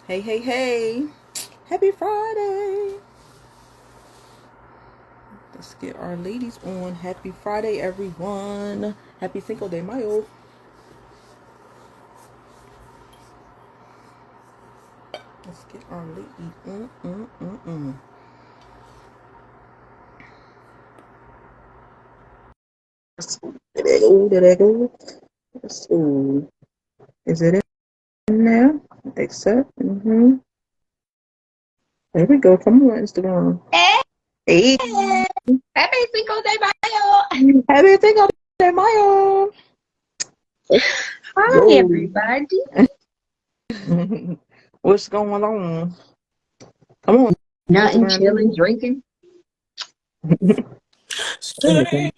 Hey, hey, hey. Happy Friday. Let's get our ladies on. Happy Friday, everyone. Happy Cinco de Mayo. Let's get our ladies on. There they go. Let's see. Is it in there? Accept. There we go. Come on, Instagram. Hey, Hey. happy Cinco de Mayo. Happy Cinco de Mayo. Hi, Yo. everybody. What's going on? Come on, Nothing, chilling, Instagram. drinking. Everything.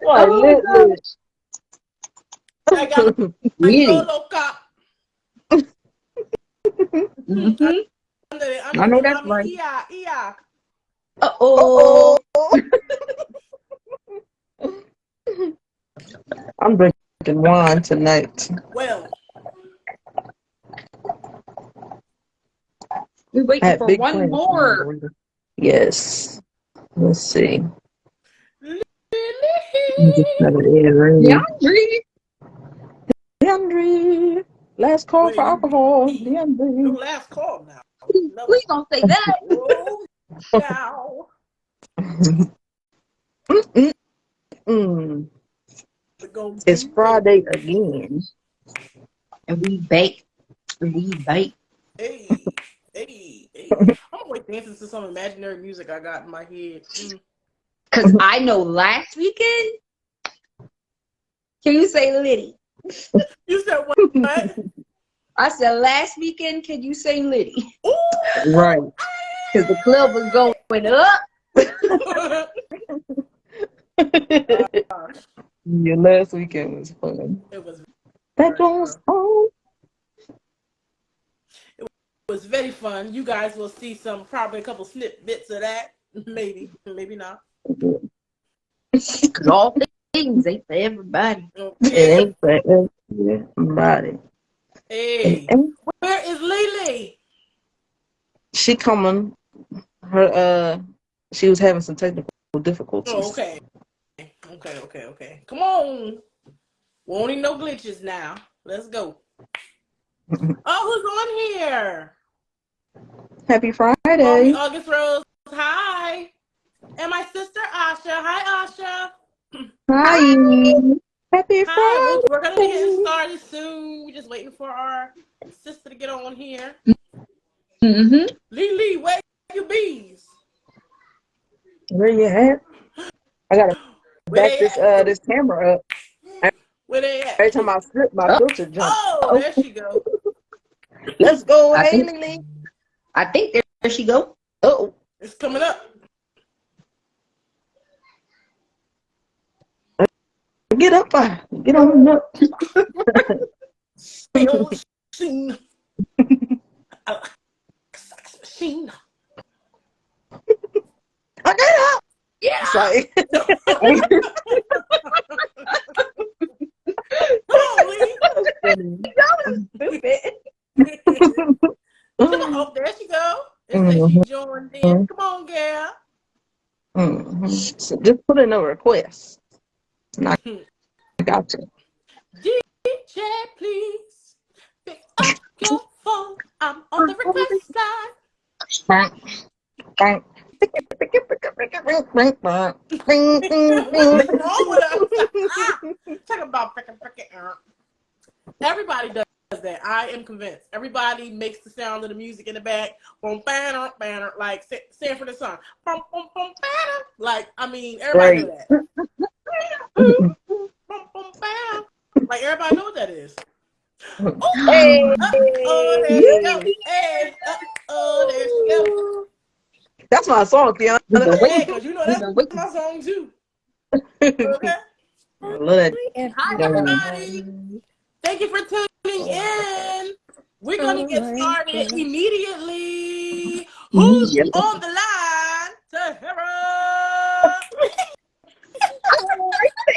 Why, Oh, lit. I got my really? solo cup. Mm-hmm. I Under know the that's mommy right. Ia. Uh-oh. Uh-oh. I'm drinking wine tonight. Well, We're I waiting had for big one plans for more. margarita. Yes. Let's see. Lily. Just another Ed Yeah, Ring. Dree. DeAndre. Last call for Wait, alcohol. no DeAndre. last call now. No. Please don't say that. Oh, now. Mm-mm. We're going It's to bake. Friday again. And we bake. And we bake. Hey, hey. I'm like dancing to some imaginary music I got in my head. Because I know last weekend, can you say Liddy? You said what? I said last weekend, can you say Liddy? Right. Ooh, Because the club was going up. gosh, Your last weekend was fun. it was That very goes fun. on. It was very fun. You guys will see probably a couple snippets of that. Maybe, maybe not. Because all things ain't for everybody. It Okay. ain't for everybody. It Hey, ain't. where is Lily? She coming. Her she was having some technical Oh, difficulties. okay. Okay. Come on. Won't need no glitches now. Let's go. Oh, who's on here? Happy Call me Friday. August Rose. Hi. And my sister Asha. Hi, Asha. Hi. Happy Hi. We're gonna be getting Friday. started soon. We're just waiting for our sister to get on here. Mm-hmm. Lily, where you bees? Where you at? I gotta Where back they this at? this camera up. Where they at? Every time I flip, my Oh, filter jump. Oh, Oh, there she go. let's go. I Hey, think Lily. there she go. Oh, It's coming up. get up. Get on up. Stay on machine. I like sex machine. I get up. Yeah. Sorry. Come on, Lee. Stupid. Oh, there she go. It says she joined in. Come on, girl. So just put in a request. And I got you. DJ, please pick up your phone. I'm on the request line. What's wrong with us? Talk about frickin'. Everybody does that. I am convinced. Everybody makes the sound of the music in the back. Boom, banner, banner, like Sanford and Son. Boom, boom, boom, banner. Like, I mean, everybody Right. know that. Boom, boom, banner. Like, everybody know what that is. Hey. Ooh, oh, there she go. Hey, oh, there she go. That's my song, Kiana. We've been Hey, waiting. because you know We've that's been waiting. my song too. I Okay. love that. Hi, everybody. Thank you for tuning in. We're going to get started immediately. Who's Yep. on the line to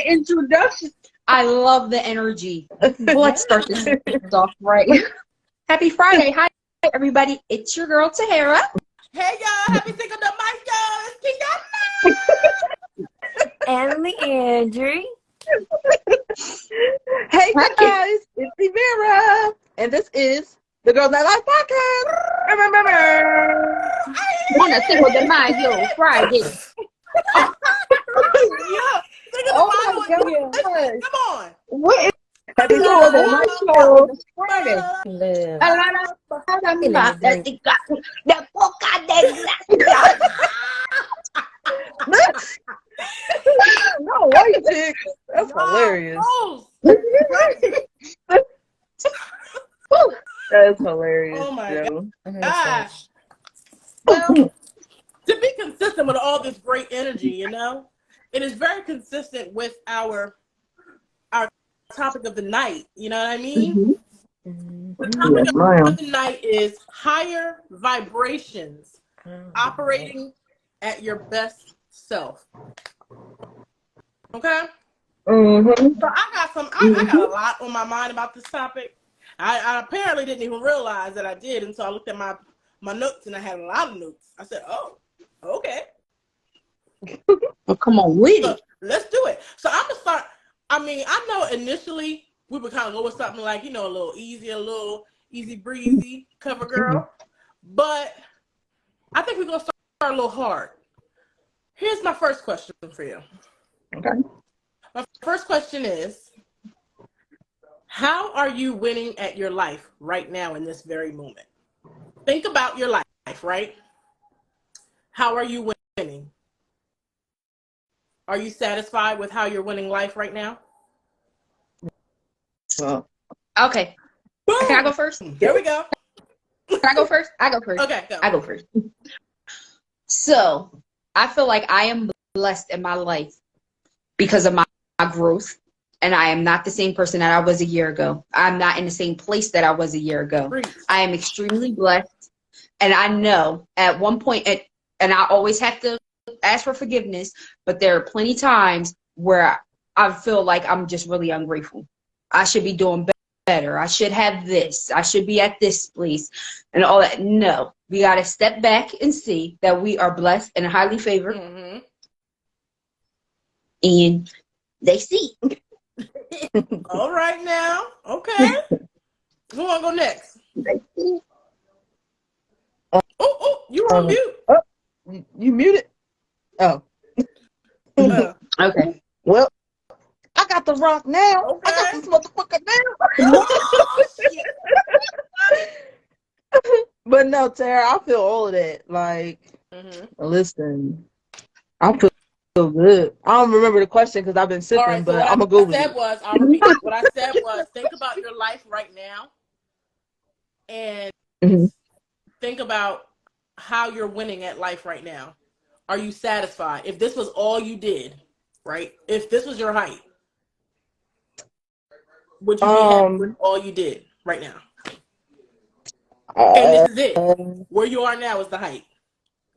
introduction. I love the energy. Let's start this off right. Happy Friday. Hi, everybody. It's your girl, Tahara. Hey, y'all. Happy Cinco de Mayo. It's Kiana. And Leandry. Hey guys, it's Vera, and this is the Girls That Life podcast. Wanna Cinco de Mayo Friday. Yeah. Cinco de Oh my Mayo. God. Come on. What is Happy Cinco de Mayo? It's Friday. Live. De poca desgracia. No, why you chick? That's hilarious. Oh, That's hilarious. Oh my yo. gosh. Well, to be consistent with all this great energy, you know, it is very consistent with our topic of the night. You know what I mean? The topic Yes, ma'am. of the night is higher vibrations, operating at your best self. Okay? Mm-hmm. So I got a lot on my mind about this topic. I apparently didn't even realize that I did until I looked at my notes, and I had a lot of notes. I said, oh, okay. Oh, come on with So it. let's do it. So I'm gonna start. I mean, I know initially we would kind of go with something like, you know, a little easy, a little easy breezy, cover girl. But I think we're gonna start a little hard. Here's my first question for you. Okay. My first question is, how are you winning at your life right now in this very moment? Think about your life, right? How are you winning? Are you satisfied with how you're winning life right now? Well, Okay. Boom! Can I go first? There we go. Can I go first? I go first. Okay, go. I go first. So, I feel like I am blessed in my life because of my growth. And I am not the same person that I was a year ago. I'm not in the same place that I was a year ago. Preach. I am extremely blessed. And I know at one point, and I always have to ask for forgiveness, but there are plenty times where I feel like I'm just really ungrateful. I should be doing better. I should have this. I should be at this place and all that. No, we got to step back and see that we are blessed and highly favored. Mm-hmm. And they see. All right now. Okay. Who want to go next? They see. Oh, you were on mute. you muted? Oh. Okay. Well, I got the rock now. Okay. I got this motherfucker now. But no, Tara, I feel all of that. Like, listen, I feel good. I don't remember the question because I've been sipping, All right, so but what I'm going to go with it. I'll repeat it. What I said was, think about your life right now and Mhm. think about how you're winning at life right now. Are you satisfied? If this was all you did, right? If this was your height, would you be happy with all you did right now? And this is it. Where you are now is the height.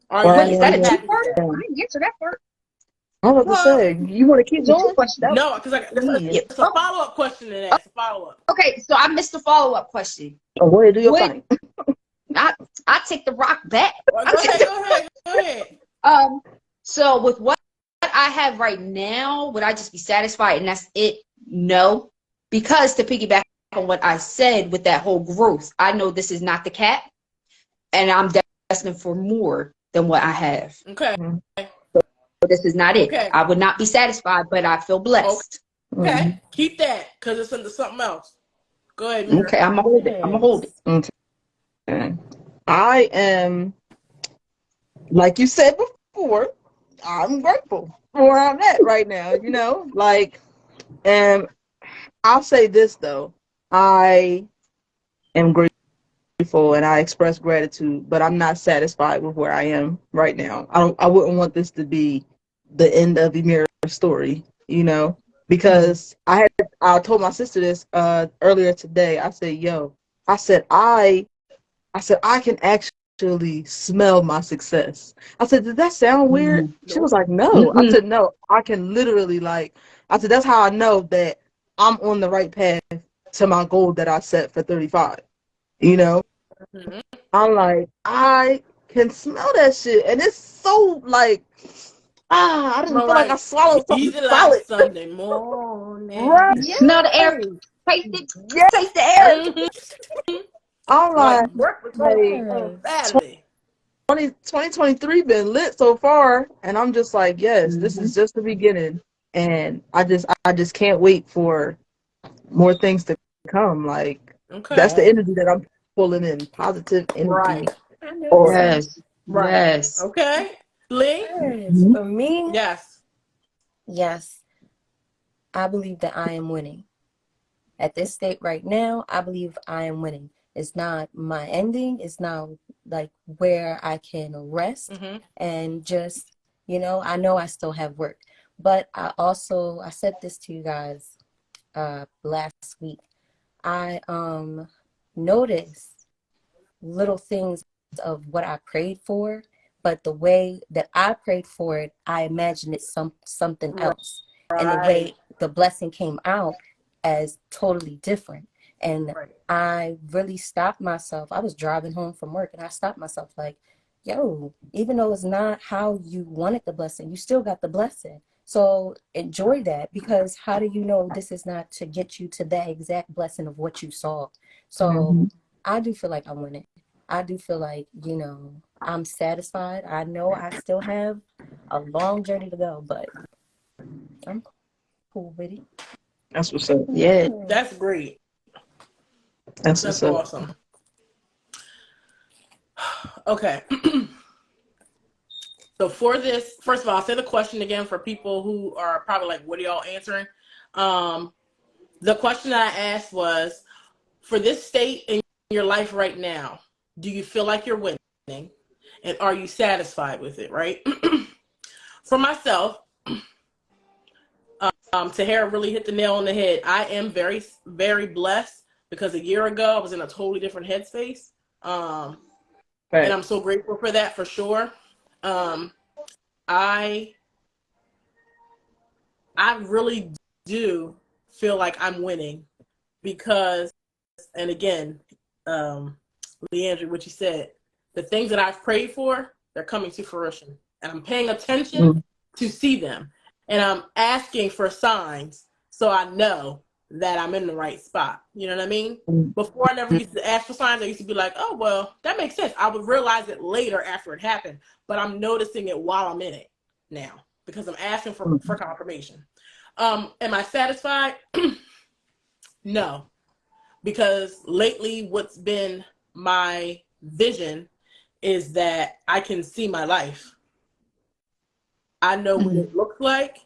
Are Well, Wait, is that a happy? two-parter? I didn't answer that part. I was about to say, you want to keep going? No, because it's a follow-up question to that. It's a follow-up. Okay, so I missed the follow-up question. Oh, go ahead, do your Would- thing. I take the rock back. Well, go ahead. So with what I have right now, would I just be satisfied and that's it? No, because to piggyback on what I said with that whole growth, I know this is not the cap, and I'm destined for more than what I have. Okay. But this is not it. Okay. I would not be satisfied, but I feel blessed. Okay. Keep that because it's into something else. Go ahead, Mira. Okay, I'm gonna hold it. I'm gonna hold it. Okay. I am, like you said before, I'm grateful for where I'm at right now, you know? Like, and I'll say this, though. I am grateful and I express gratitude, but I'm not satisfied with where I am right now. I wouldn't want this to be the end of Emira's story, you know? Because I told my sister this earlier today. I said, I can actually actually smell my success. I said, did that sound weird? She was like, no. I Mm-mm. said, no, I can literally I said, that's how I know that I'm on the right path to my goal that I set for 35. You know? Mhm. I'm like, I can smell that shit. And it's so I didn't All feel like I right. swallowed something Easy like solid. Sunday morning. Right. Smell the air. Yes. Taste it. Yeah. Taste the air. Mhm. I'm like, Like breakfast like on Yes. Saturday. 2023 been lit so far, and I'm just like, yes, this is just the beginning, and I just can't wait for more things to come. Like that's the Okay. energy that I'm pulling in, positive energy. Right. I know that's Or right. Yes. Right. Yes. Okay. Lee? Yes. For me, Yes. yes, I believe that I am winning. At this state right now, I believe I am winning. It's not my ending. It's not like where I can rest Mm-hmm. and just, I know I still have work. But I said this to you guys last week. I noticed little things of what I prayed for, but the way that I prayed for it, I imagined it something else. And the Right. way the blessing came out as totally different. And Right. I really stopped myself. I was driving home from work and I stopped myself like, yo, even though it's not how you wanted the blessing, you still got the blessing. So enjoy that, because how do you know this is not to get you to that exact blessing of what you saw? So Mhm. I do feel like I'm winning. I do feel like, I'm satisfied. I know I still have a long journey to go, but I'm cool with it. That's what's up. Yeah. That's great. That's That's what's up. awesome. Okay. So for this, first of all, I'll say the question again for people who are probably like, what are y'all answering? The question I asked was, for this state in your life right now, do you feel like you're winning? And are you satisfied with it, right? For myself, Tahara really hit the nail on the head. I am very, very blessed because a year ago I was in a totally different headspace. And Right. I'm so grateful for that, for sure. Um, I really do feel like I'm winning because, and again, Leandra, what you said, the things that I've prayed for, they're coming to fruition. And I'm paying attention Mm. to see them. And I'm asking for signs so I know that I'm in the right spot. You know what I mean? Mm. Before, I never used to ask for signs. I used to be like, oh, well, that makes sense. I would realize it later after it happened. But I'm noticing it while I'm in it now because I'm asking for confirmation. Am I satisfied? No. Because lately what's been my vision is that I can see my life. I know what it looks like.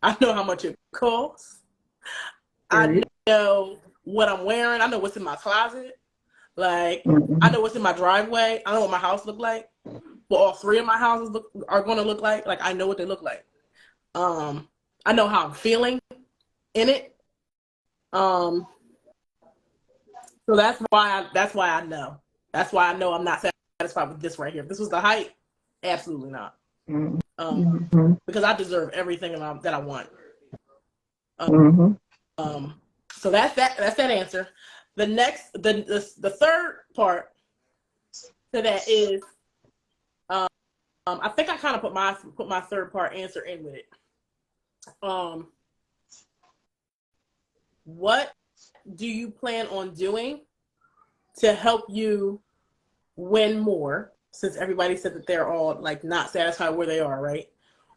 I know how much it costs. I know what I'm wearing. I know what's in my closet. Like, I know what's in my driveway. I know what my house look like. What all three of my houses are going to look like. Like, I know what they look like. I know how I'm feeling in it. So that's why I know. That's why I know I'm not satisfied with this right here. If this was the height, absolutely not. Because I deserve everything that I want. So that's that answer. The next, the third part to that is, I think I kind of put my third part answer in with it. What do you plan on doing to help you win more? Since everybody said that they're all like not satisfied where they are, right?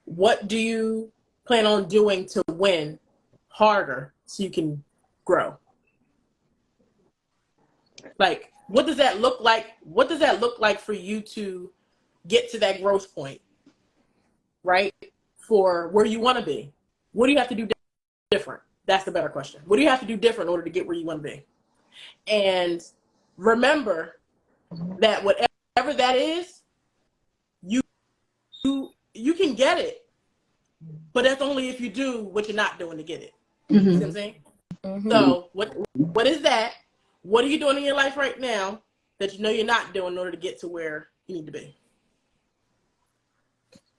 What do you plan on doing to win harder so you can grow? Like, what does that look like? What does that look like for you to get to that growth point, right? For where you want to be. What do you have to do different? That's the better question. What do you have to do different in order to get where you want to be? And remember that whatever that is, you can get it, but that's only if you do what you're not doing to get it. You see what I'm saying? So what is that? What are you doing in your life right now that you know you're not doing in order to get to where you need to be?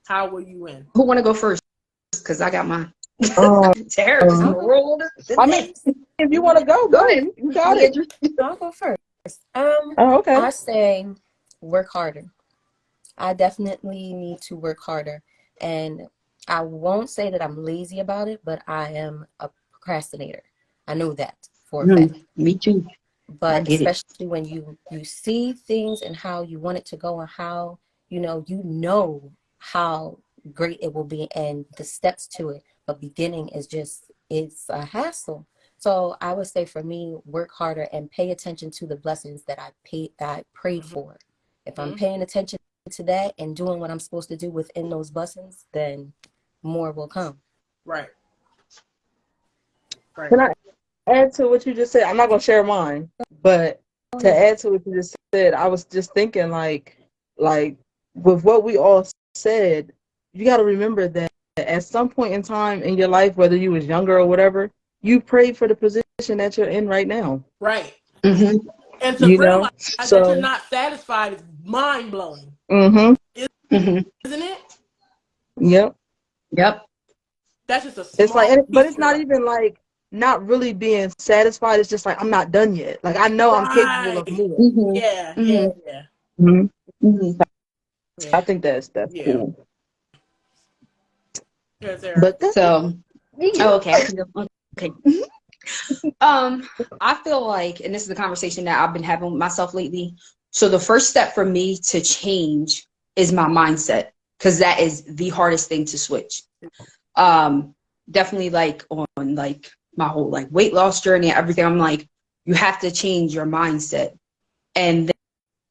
How will you win? Who want to go first? Because I got mine. Um, Tara just rolled. I mean, if you want to go ahead. You got it. I'll go first. Oh, okay. I say work harder. I definitely need to work harder. And I won't say that I'm lazy about it, but I am a procrastinator. I know that for a fact. Me too. But especially when you see things and how you want it to go and how, you know how great it will be and the steps to it. But beginning is it's a hassle. So I would say for me, work harder and pay attention to the blessings that I prayed for. If I'm paying attention to that and doing what I'm supposed to do within those blessings, then more will come. Right. Can I add to what you just said? I'm not going to share mine, but to add to what you just said, I was just thinking like with what we all said, you got to remember that at some point in time in your life, whether you was younger or whatever, you prayed for the position that you're in right now. Right. Mm-hmm. And to realize that you're not satisfied is mind blowing. Mm-hmm. Isn't it? Yep. That's just a small It's like, but it's piece not of even like not really being satisfied. It's just like I'm not done yet. Like I know I'm capable of more. Mm-hmm. Yeah. Mm-hmm. Mm-hmm. I think that's cool. Yeah, But so, okay. Okay. I feel like, and this is the conversation that I've been having with myself lately. So the first step for me to change is my mindset, because that is the hardest thing to switch. Definitely like on like my whole like weight loss journey and everything. I'm like, you have to change your mindset, and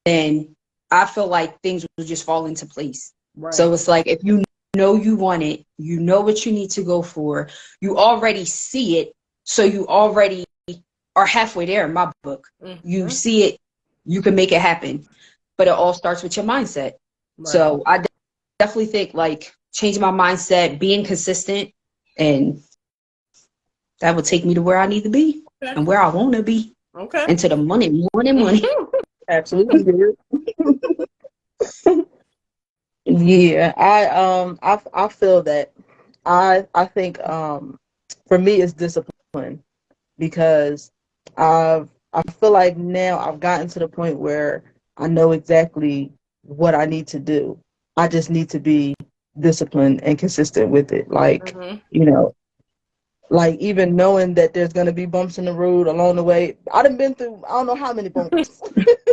then I feel like things will just fall into place. Right. So it's like, if you know you want it, you know what you need to go for, you already see it, so you already are halfway there in my book. Mm-hmm. You see it, you can make it happen, but it all starts with your mindset. Right. So I definitely think like changing my mindset, being consistent, and that will take me to where I need to be and where I want to be. Okay. And to the money. Absolutely. Yeah, I feel that. I think for me it's discipline, because I feel like now I've gotten to the point where I know exactly what I need to do. I just need to be disciplined and consistent with it. Like, like even knowing that there's going to be bumps in the road along the way. I done been through, I don't know how many bumps.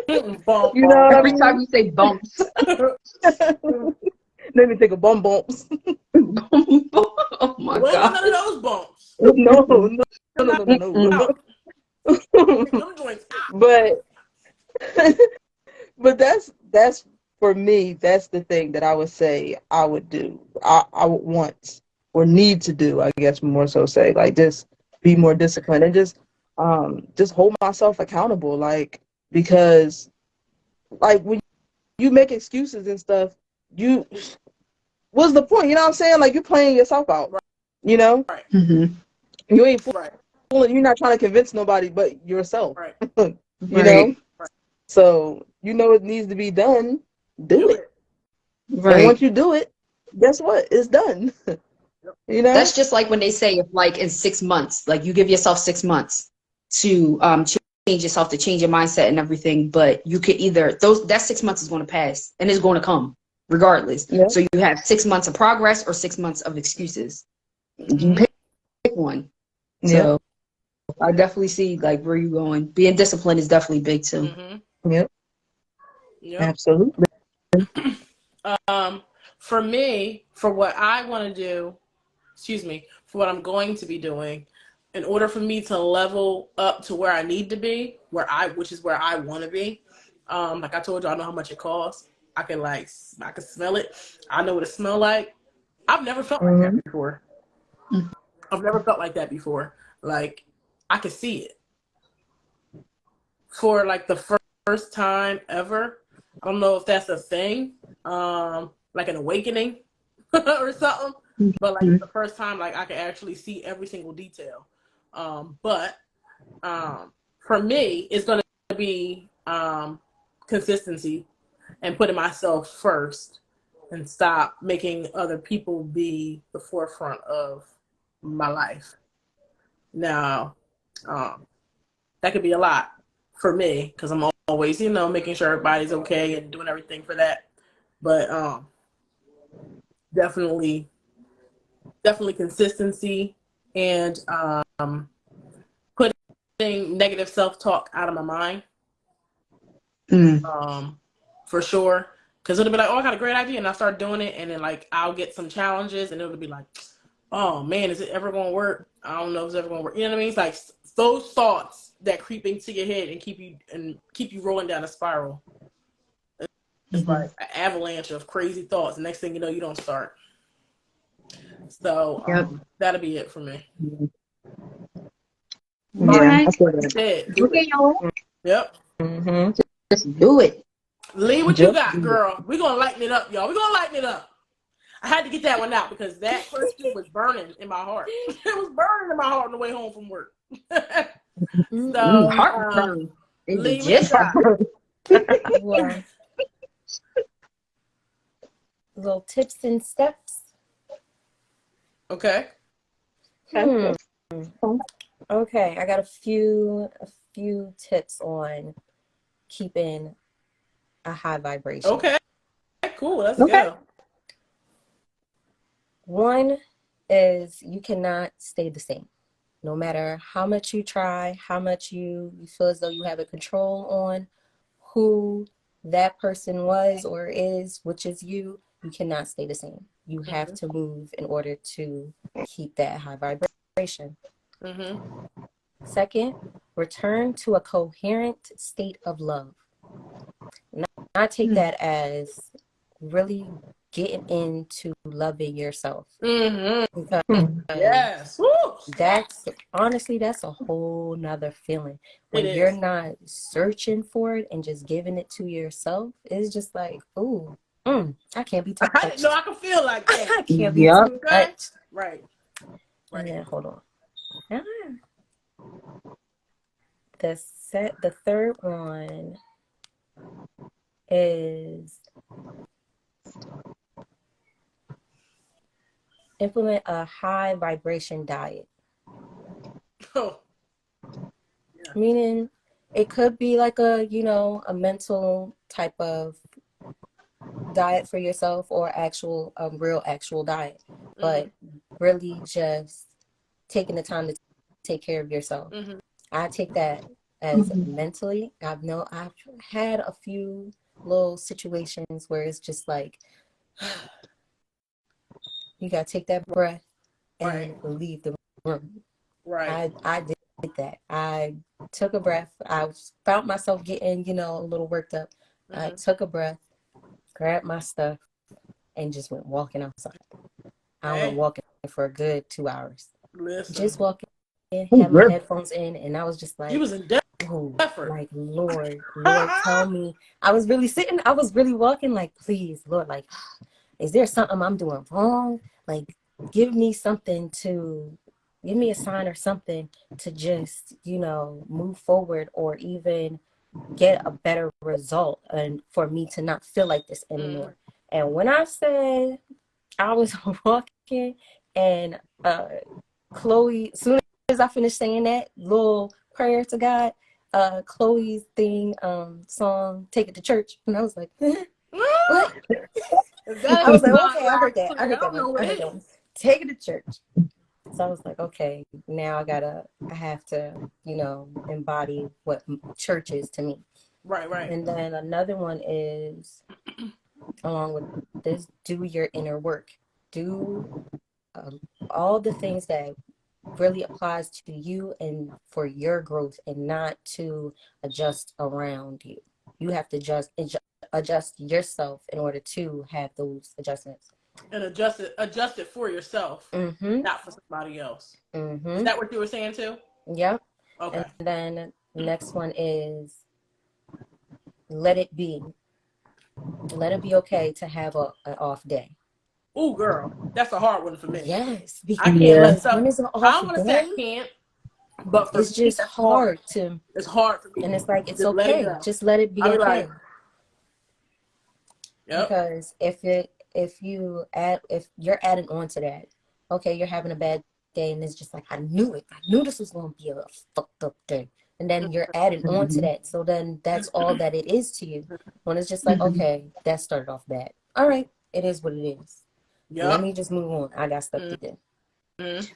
Every time you say bumps. Let me take a bumps. Oh my God. None of those bumps. No. But that's for me, that's the thing that I would say I would do. I would want or need to do, I guess more so say, like just be more disciplined and just hold myself accountable, like, because like when you make excuses and stuff, what's the point? You know what I'm saying? Like, you're playing yourself out, right? Right. Mm-hmm. You ain't fooling. You're not trying to convince nobody but yourself. Right. Right. So it needs to be done. Do it. Right. And once you do it, guess what? It's done. That's just like when they say, if like in 6 months, like you give yourself 6 months to change yourself, to change your mindset and everything, but you could either that 6 months is going to pass and it's going to come regardless. Yeah. So you have 6 months of progress or 6 months of excuses. You pick one. Yeah. So I definitely see like where you're going. Being disciplined is definitely big too. Mm-hmm. Yep. Absolutely. For me, for what I want to do, for what I'm going to be doing, in order for me to level up to where I need to be, which is where I want to be. Like I told you, I know how much it costs. I can smell it. I know what it smells like. I've never felt like that before. I've never felt like that before. Like, I could see it. For like the first time ever. I don't know if that's a thing. Like an awakening or something. But like the first time, like I could actually see every single detail. But for me, it's going to be consistency and putting myself first and stop making other people be the forefront of my life. Now, that could be a lot for me because I'm always, making sure everybody's okay and doing everything for that. But definitely consistency and putting negative self-talk out of my mind. For sure. Because it'll be like, oh, I got a great idea. And I'll start doing it. And then, like, I'll get some challenges. And it'll be like, oh, man, is it ever going to work? I don't know if it's ever going to work. You know what I mean? It's like those thoughts that creep into your head and keep you rolling down a spiral. It's like an avalanche of crazy thoughts. The next thing you know, you don't start. So that'll be it for me. Yeah. Okay. Yep. Just do it. Lee, what you got, girl? We're going to lighten it up, y'all. We're going to lighten it up. I had to get that one out because that question was burning in my heart. It was burning in my heart on the way home from work. So, Heartburn. Lee, what you got? Well, little tips and steps. Okay. Okay, I got a few tips on keeping a high vibration. Okay. Cool. Let's go. One is you cannot stay the same. No matter how much you try, how much you feel as though you have a control on who that person was or is, which is you cannot stay the same. You have to move in order to keep that high vibration. Second, return to a coherent state of love. Not take that as really getting into loving yourself. Because Yes. that's a whole nother feeling. When It you're is. not searching for it and just giving it to yourself, it's just like, ooh, I can't be touched. I didn't know I could feel like that. I can't be touched. Right. And then, hold on. The third one is implement a high vibration diet. Oh. Meaning it could be like a mental type of diet for yourself or real actual diet, but really just taking the time to take care of yourself. I take that as mentally. I've had a few little situations where it's just like you gotta take that breath and leave the room. Right. I did that. I took a breath. I found myself getting a little worked up. I took a breath, grabbed my stuff, and just went walking outside. I went walking for a good 2 hours. Listen. Just walking in, had my headphones in, and I was just like, you was in effort. Like, Lord, tell me. I was really walking like, please, Lord, like, is there something I'm doing wrong? Like, give me a sign or something to just, move forward or even get a better result and for me to not feel like this anymore. And when I said I was walking and Chloe, as soon as I finished saying that little prayer to God, Chloe's song, Take It to Church. And I was like, what? I was like, okay, I heard that. Take it to church. So I was like, okay, now I have to, embody what church is to me. Right. And then another one is, along with this, do your inner work. Do all the things that really applies to you and for your growth, and not to adjust around you. You have to adjust yourself in order to have those adjustments. And adjust it for yourself, not for somebody else. Is that what you were saying too? Yep. Okay. And then the next one is let it be. Let it be okay to have an off day. Ooh, girl, that's a hard one for me. Yes. I can't let stuff. When it's an I off don't want to say I can't, but for it's just hard to. It's hard for me. And it's like, it's just let it okay. go. Just let it be I'll be okay. like, Yep. Because if you're adding on to that, okay, you're having a bad day and it's just like, I knew it. I knew this was gonna be a fucked up day. And then you're adding on to that. So then that's all that it is to you. When it's just like, okay, that started off bad. All right, it is what it is. Let Yep. me just move on. I got stuff to do.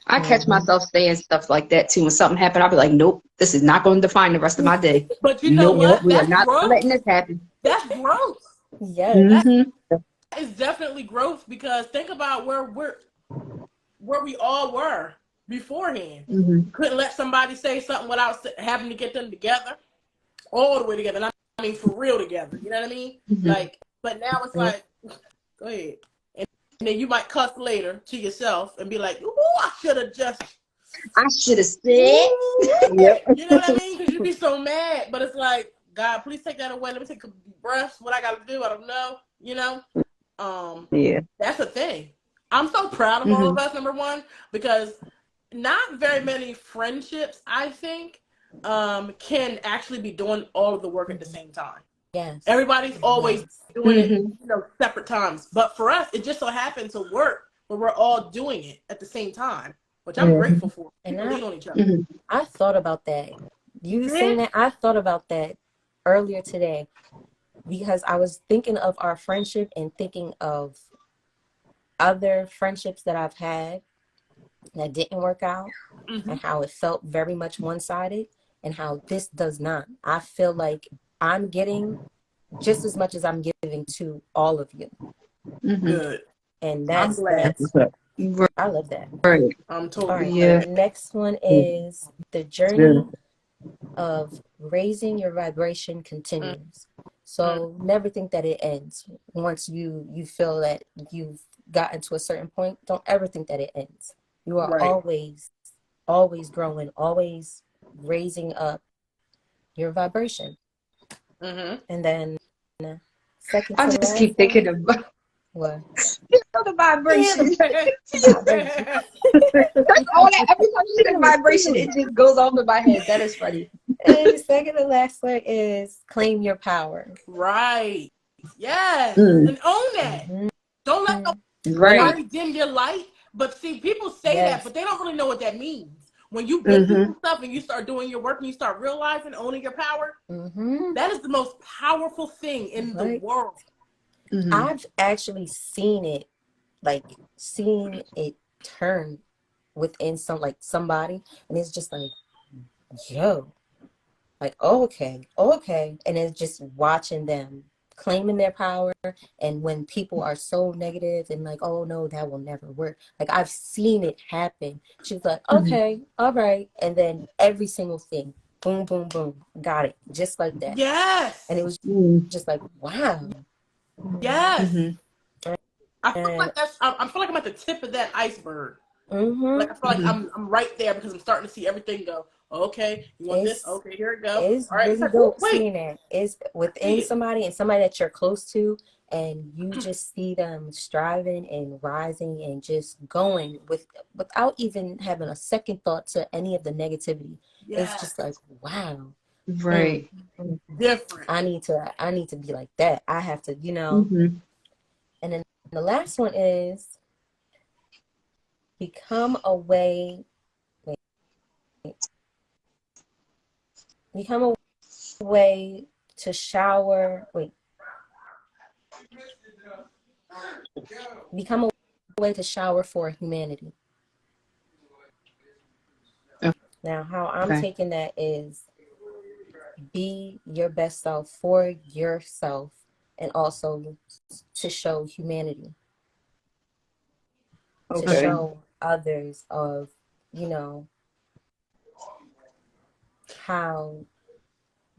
I catch myself saying stuff like that too. When something happened, I'll be like, nope, this is not going to define the rest of my day. But you know Nope, what? we are That's not growth. letting this happen. That's growth. Yes. Mhm. That is definitely growth, because think about where we all were beforehand. Mhm. Couldn't let somebody say something without having to get them together, all the way together. And I mean, for real together. You know what I mean? Mhm. Like, but now it's like, go ahead. And then you might cuss later to yourself and be like, ooh, I should have just. I should have said. Yep. You know what I mean? Because you'd be so mad. But it's like, God, please take that away. Let me take a breath. What I got to do, I don't know. You know? Yeah. That's a thing. I'm so proud of all of us, number one, because not very many friendships, I think, can actually be doing all of the work at the same time. Yes. Everybody's always Yes. doing it, separate times. But for us, it just so happened to work, but we're all doing it at the same time, which I'm grateful for. And People lean on each other. I thought about that. You Yeah. saying that, I thought about that earlier today, because I was thinking of our friendship and thinking of other friendships that I've had that didn't work out, and how it felt very much one-sided, and how this does not. I feel like I'm getting just as much as I'm giving to all of you. Good. And I'm glad. I love that. Right. I'm All totally right. Yeah. The next one is the journey of raising your vibration continues. So never think that it ends. Once you feel that you've gotten to a certain point, don't ever think that it ends. You are Right. always growing, always raising up your vibration. And then second I to just last keep thinking of what? the vibration. Vibration. That's all that. Every time you say vibration, it just goes off in my head. That is funny. And second to last one is claim your power. Right. Yes. And own that. Don't let Right. nobody dim your light. But see, people say that, but they don't really know what that means. When you get through some stuff and you start doing your work and you start realizing, owning your power, that is the most powerful thing in the world. I've actually seen it turn within somebody, and it's just like, yo, like, okay, and it's just watching them claiming their power. And when people are so negative and like, oh no, that will never work, like, I've seen it happen. She's like, okay, all right, and then every single thing, boom, boom, boom, got it, just like that. Yes. And it was just like, wow. Yes. I feel like I feel like I'm at the tip of that iceberg. Like, I feel like I'm right there, because I'm starting to see everything go, okay, you want this? Okay, here it goes. It's All right, really it's like, dope wait. seeing that. It's within somebody, and somebody that you're close to, and you just see them striving and rising and just going without even having a second thought to any of the negativity. It's just like, wow. Right. Different. I need to be like that. I have to, And then the last one is become a way to shower. Become a way to shower for humanity. Now, how I'm taking that is be your best self for yourself, and also to show humanity. To show others of, how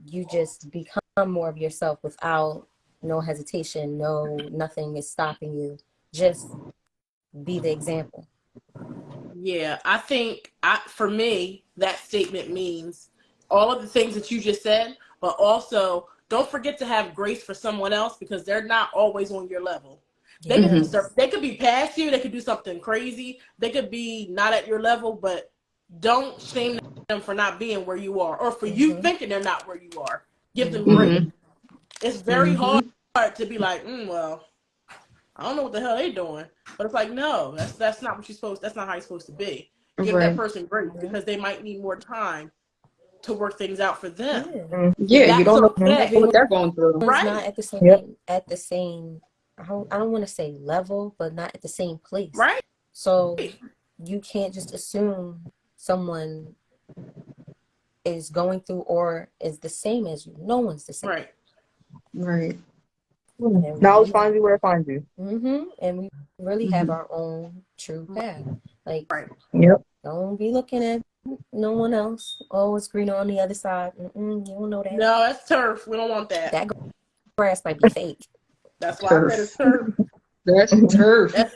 you just become more of yourself without no hesitation, nothing is stopping you. Just be the example. Yeah, I think for me, that statement means all of the things that you just said, but also don't forget to have grace for someone else, because they're not always on your level. They could be past you. They could do something crazy. They could be not at your level, but don't shame them for not being where you are, or for you thinking they're not where you are. Give them grace. It's very hard to be like, well, I don't know what the hell they doing, but it's like, no, that's not what you're supposed. That's not how you're supposed to be. Give that person grace because they might need more time to work things out for them. Yeah, you don't know okay. what they're going through. It's Right. not at the same I don't want to say level, but not at the same place. Right. So you can't just assume someone is going through or is the same as you. No one's the same. Right. Right. Knowledge finds you where it finds you. And we really have our own true path. Like, Yep. don't be looking at no one else. Oh, it's greener on the other side. You don't know that. No, that's turf. We don't want that. That grass might be fake. That's why I said it's turf. That's turf. That's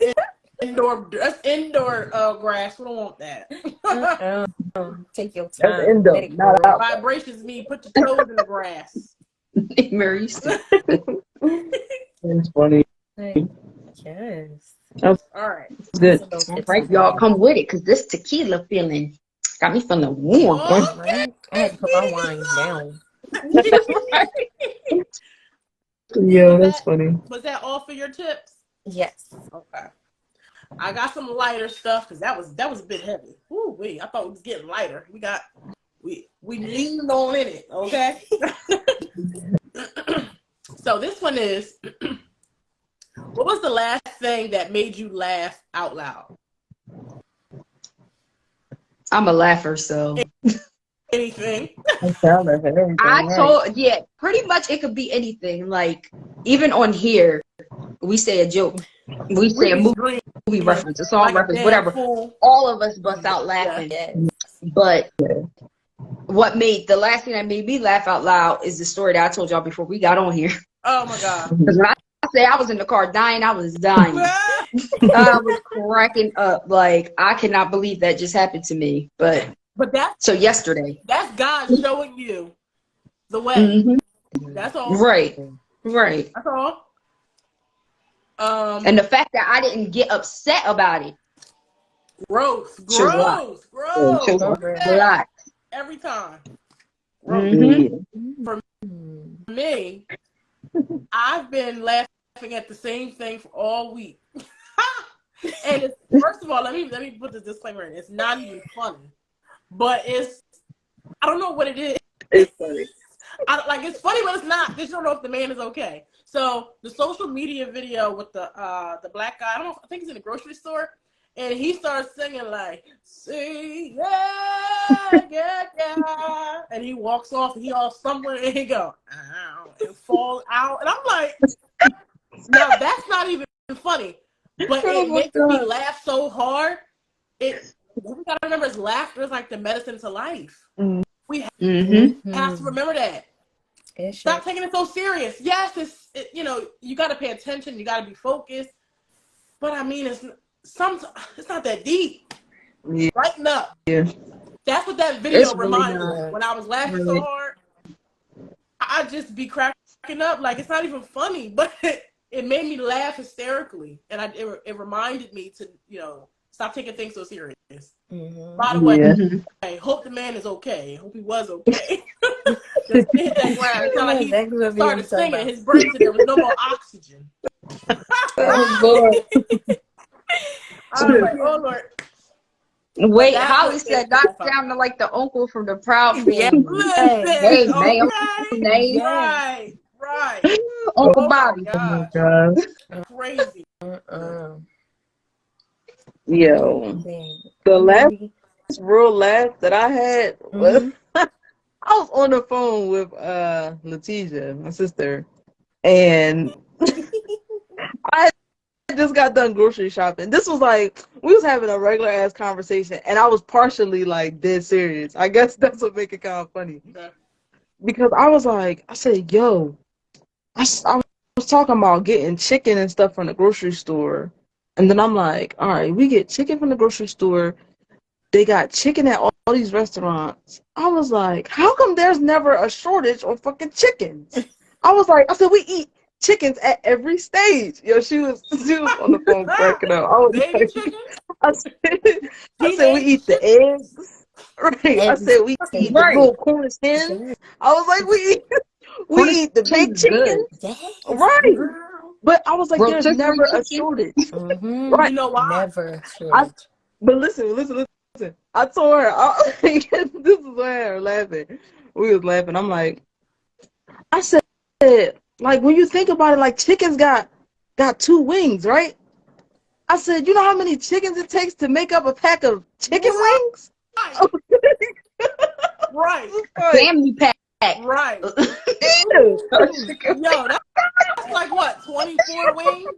indoor. That's indoor grass. We don't want that. Take your That's time. indoor, Let it not grow. out. Vibrations mean put your toes in the grass. Mary used to. It's funny. Like, yes. All right. Good. All right, y'all come with it because this tequila feeling got me feeling warm. Right? I had to put my wine down. Yeah, that's funny. Was that all for your tips? Yes. Okay. I got some lighter stuff because that was a bit heavy. Ooh, wait, I thought it was getting lighter. We leaned on in it, okay? So this one is, what was the last thing that made you laugh out loud? I'm a laugher, so Anything? pretty much it could be anything. Like even on here, we say a joke, we say a movie reference, a song Like a reference, damn whatever. fool. All of us bust out laughing. Yes. But what made the last thing that made me laugh out loud is the story that I told y'all before we got on here. Oh my God. Because when I say I was in the car dying, I was dying. I was cracking up. Like I cannot believe that just happened to me. But so yesterday. That's God showing you the way. Mm-hmm. That's all. Right. That's all. And the fact that I didn't get upset about it. Gross. Relax. Every time. Mm-hmm. For me, I've been laughing at the same thing for all week. And it's, first of all, let me put this disclaimer in. It's not even funny, but I don't know what it is. It's funny. It's funny, but it's not. Just don't know if the man is okay. So the social media video with the black guy, I think he's in the grocery store, and he starts singing like, "See, yeah," and he walks off, and he all stumbling, and he go, "Ow," and falls out, and I'm like, now that's not even funny, but it makes me laugh so hard. What we gotta remember is laughter is like the medicine to life. We have to remember that. Stop taking it so serious. Yes, you got to pay attention. You got to be focused. But I mean, it's not that deep. Yeah. Lighten up. Yeah. That's what that video Really reminded me. When I was laughing so hard, I just be cracking up. Like it's not even funny, but it made me laugh hysterically, and it reminded me to stop taking things so serious. By the way, I hope the man is okay. Hope he was okay. Just hit that ground. It sounded like he started singing. His brain said there was no more oxygen. Oh Lord. I was like, oh Lord. Wait, Holly said that sounded like the uncle from the Proud Family. Hey, man. Name. Right. Uncle Bobby. Oh God. Crazy. Yo, the last real laugh that I had was I was on the phone with Letitia, my sister, and I just got done grocery shopping. This was like we was having a regular ass conversation, and I was partially like dead serious. I guess that's what make it kind of funny because I said, yo, I was talking about getting chicken and stuff from the grocery store. And then I'm like, all right, we get chicken from the grocery store. They got chicken at all these restaurants. I was like, how come there's never a shortage of fucking chickens? I said, we eat chickens at every stage. Yo, she was on the phone cracking up. I said, we eat the eggs. Right. I said, we eat the little Cornish hens. I was like, We Grilled eat the big chicken's good. chicken, Yes, right? girl. But I was like, Grilled there's chicken never and a chicken. shortage, Mm-hmm. right? You know why? Never I shortage. but listen. I told her, this is why I was laughing. We was laughing. I'm like, I said, like when you think about it, like chickens got two wings, right? I said, you know how many chickens it takes to make up a pack of chicken Right. wings? Right. Like, Family pack. Right. yeah. Yo, that's like what, 24 wings?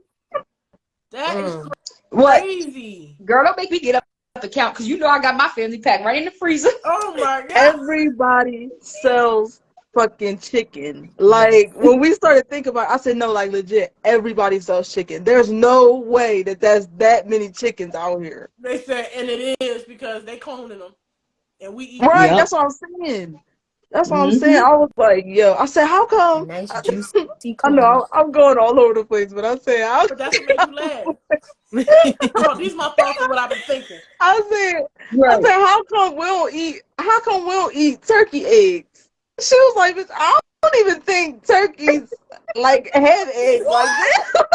That is What? crazy. Girl, don't make me get up and count because you know I got my family pack right in the freezer. Oh my God. Everybody sells fucking chicken. Like when we started thinking about it, I said, no, like legit, everybody sells chicken. There's no way that there's that many chickens out here. They said, and it is because they cloning them. And we eat Right, Yep. that's what I'm saying. That's what I'm Mhm. saying. I was like, yo, I said, how come? Nice juicy I know corn. I'm going all over the place, but I said, But that's what made you laugh. Bro, these are my thoughts of what I've been thinking. I said, Right. how come we don't eat turkey eggs? She was like, bitch, I don't even think turkeys like have eggs like that.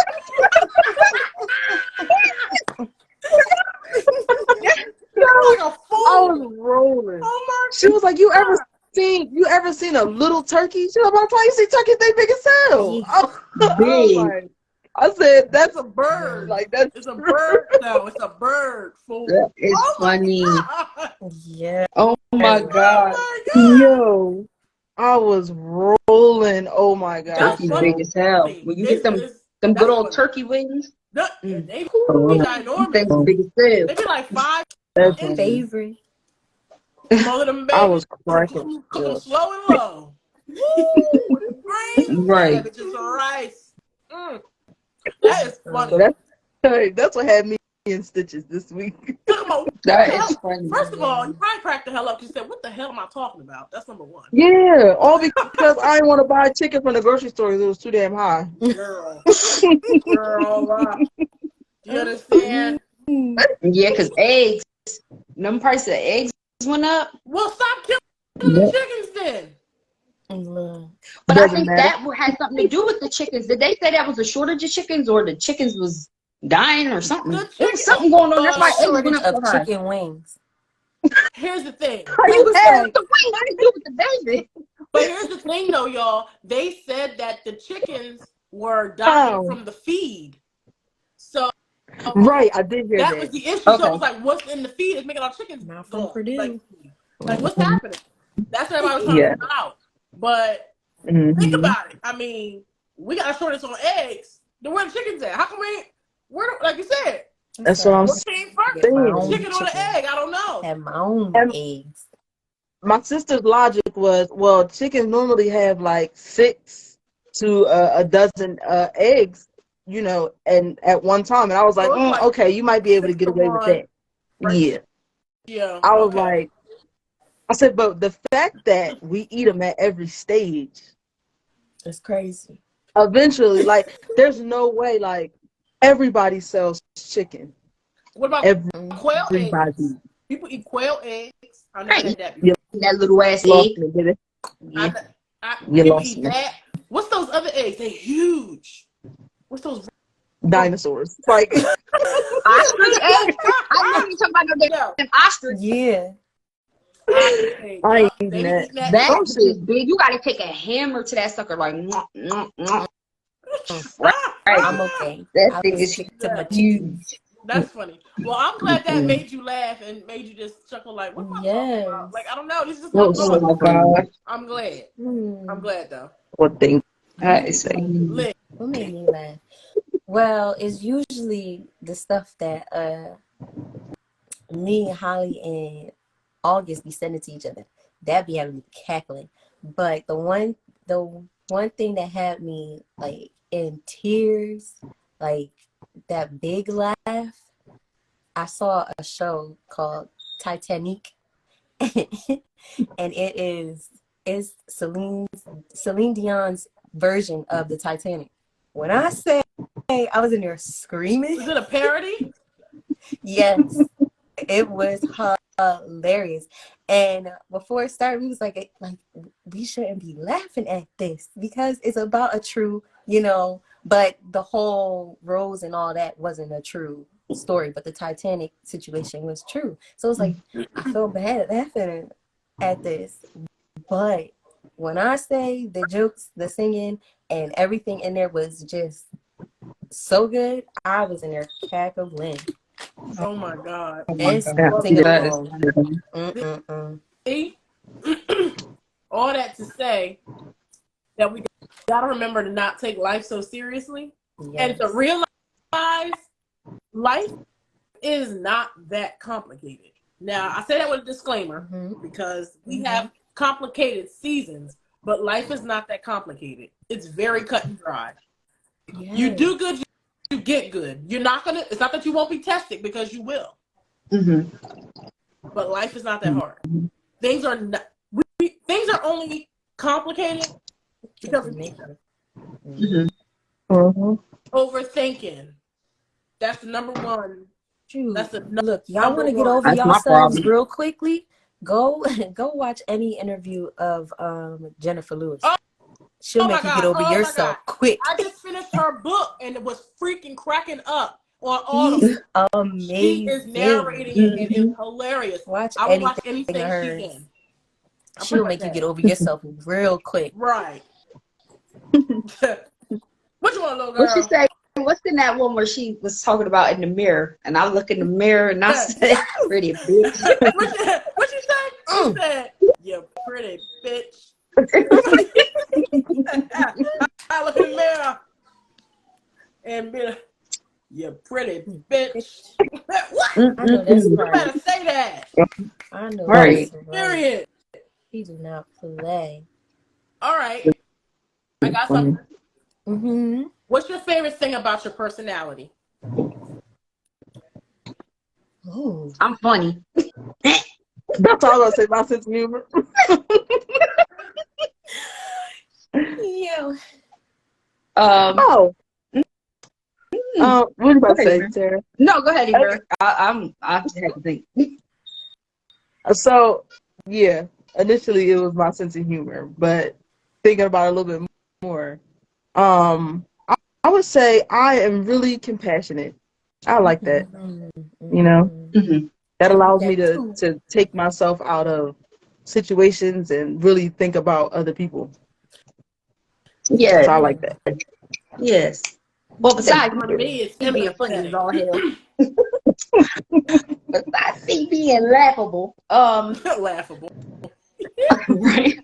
You're like a fool. I was rolling. Oh my She was like, you ever seen a little turkey? She was like, you see turkeys, they big as hell. I was Big. like, I said, that's It's a bird. like that's It's a bird though. It's a bird, fool. That is Oh my funny. God. Yeah. Oh my Oh God. my God. Yo, I was rolling. Oh my god. That's Turkey's funny. big as hell. When you get them It's- good that's old funny. turkey wings, They Mm. be things ginormous. big as hell. They be like 5 That's inches. Favorite. Some of them I babies was cracking. cook them slow and low. Woo! The green. Right. That bitch is some rice. That is funny. So that's what had me in stitches this week. Talking about, That is funny. first of all, you probably cracked the hell up because you said, what the hell am I talking about? That's number one. Yeah, all because I didn't want to buy chicken from the grocery store because it was too damn high. Girl. Girl. Do you understand? Yeah, because eggs, them prices of eggs went up. Well, stop killing the chickens then. Look. But I Doesn't think matter. that had something to do with the chickens. Did they say that was a shortage of chickens or the chickens was dying or something? The There chicken- was something going on. That's why eggs went Shortage up so of high. chicken wings. Here's the thing. It was with the wing. I didn't do with the baby. But here's the thing, though, y'all. They said that the chickens were dying from the feed. So Right, I did hear that that. was the issue. So Okay. it was like, what's in the feed is making our chickens Not from go. Purdue. Like what's happening? That's what everybody was trying to figure out. But think about it. I mean, we got a shortage on eggs. Then where the chickens at? How come like you said, That's what I'm what came first? Get my saying. own Chicken or the chicken. egg? I don't know. Have my own And- eggs. My sister's logic was, well, chickens normally have like 6 to a dozen eggs, you know, and at one time. And I was like, So it's like okay, you might be able to 6 get to away with 1. that. Right. Yeah. Yeah. I was okay. like, I said, but the fact that we eat them at every stage, It's crazy. eventually, like, there's no way, like, everybody sells chicken. What about quail Everybody. eggs? People eat quail eggs. I never Right. had that before. That little ass Lost egg. me, baby. Yeah. You People lost eat me. that. What's those other eggs? They're huge. What's those? Dinosaurs. Like, Ostrich eggs? I know you talking about no damn ostrich. Yeah. I ain't eating They that. eating that. That Oh, shit is big. You gotta take a hammer to that sucker like right. I'm okay. That I'll thing is stick to my chicken. huge. That's funny. Well, I'm glad that made you laugh and made you just chuckle like, what am I talking about? Yes. Like, I don't know. This is No, just Oh my god. I'm glad. I'm glad though. what thing? That is like Liz, What made me laugh? Well, it's usually the stuff that me and Holly and August be sending to each other. That be having me cackling. But the one thing that had me like in tears, like that big laugh, I saw a show called Titanic. And it's Celine Dion's version of the Titanic. When I say I was in there screaming, is it a parody? yes, it was hilarious. And before it started, we was like we shouldn't be laughing at this because it's about a true, but the whole Rose and all that wasn't a true story, but the Titanic situation was true. So it's like I feel bad laughing at this, but when I say the jokes, the singing, and everything in there was just so good, I was in there cackling Oh my God. and Yeah. singing That is along. See? All that to say that we gotta remember to not take life so seriously and to Yes. realize life is not that complicated. Now, I say that with a disclaimer because we have complicated seasons, but life is not that complicated. It's very cut and dry. Yes. You do good, you get good. You're not gonna. It's not that you won't be tested because you will. But life is not that hard. Things are not. Things are only complicated because of overthinking. That's the number one. That's the Look, y'all number want to get one. over That's my yourselves problem. real quickly? Go watch any interview of Jennifer Lewis. She'll Oh my make you get God. over Oh my yourself God. quick. I just finished her book and it was freaking cracking up on She's Audible. She is amazing. narrating it. It is hilarious. Watch I will watch anything of anything hers. she's in. She'll make you get over yourself real quick. Right. What you want, little girl? What she say? What's in that one where she was talking about in the mirror? And I look in the mirror and I said, pretty bitch. What you say? She said, you pretty bitch. I look in the mirror and be like, you pretty bitch. What? I know that's You right. better say that. I know Right. that's right. Period. He do not play. All right. I got something. What's your favorite thing about your personality? Ooh. I'm funny. That's all I'm gonna say. My sense of humor. Yeah. Oh. What did I say, Emer. Sarah? No, go ahead, Emer. I just had to think. So, yeah, initially it was my sense of humor, but thinking about it a little bit more, I would say I am really compassionate. I like that. That allows me to take myself out of situations and really think about other people. Yeah. So I like that. Yes. Well, besides For me, it's me being empathetic. funny as all hell. Besides me being laughable. Laughable. Right.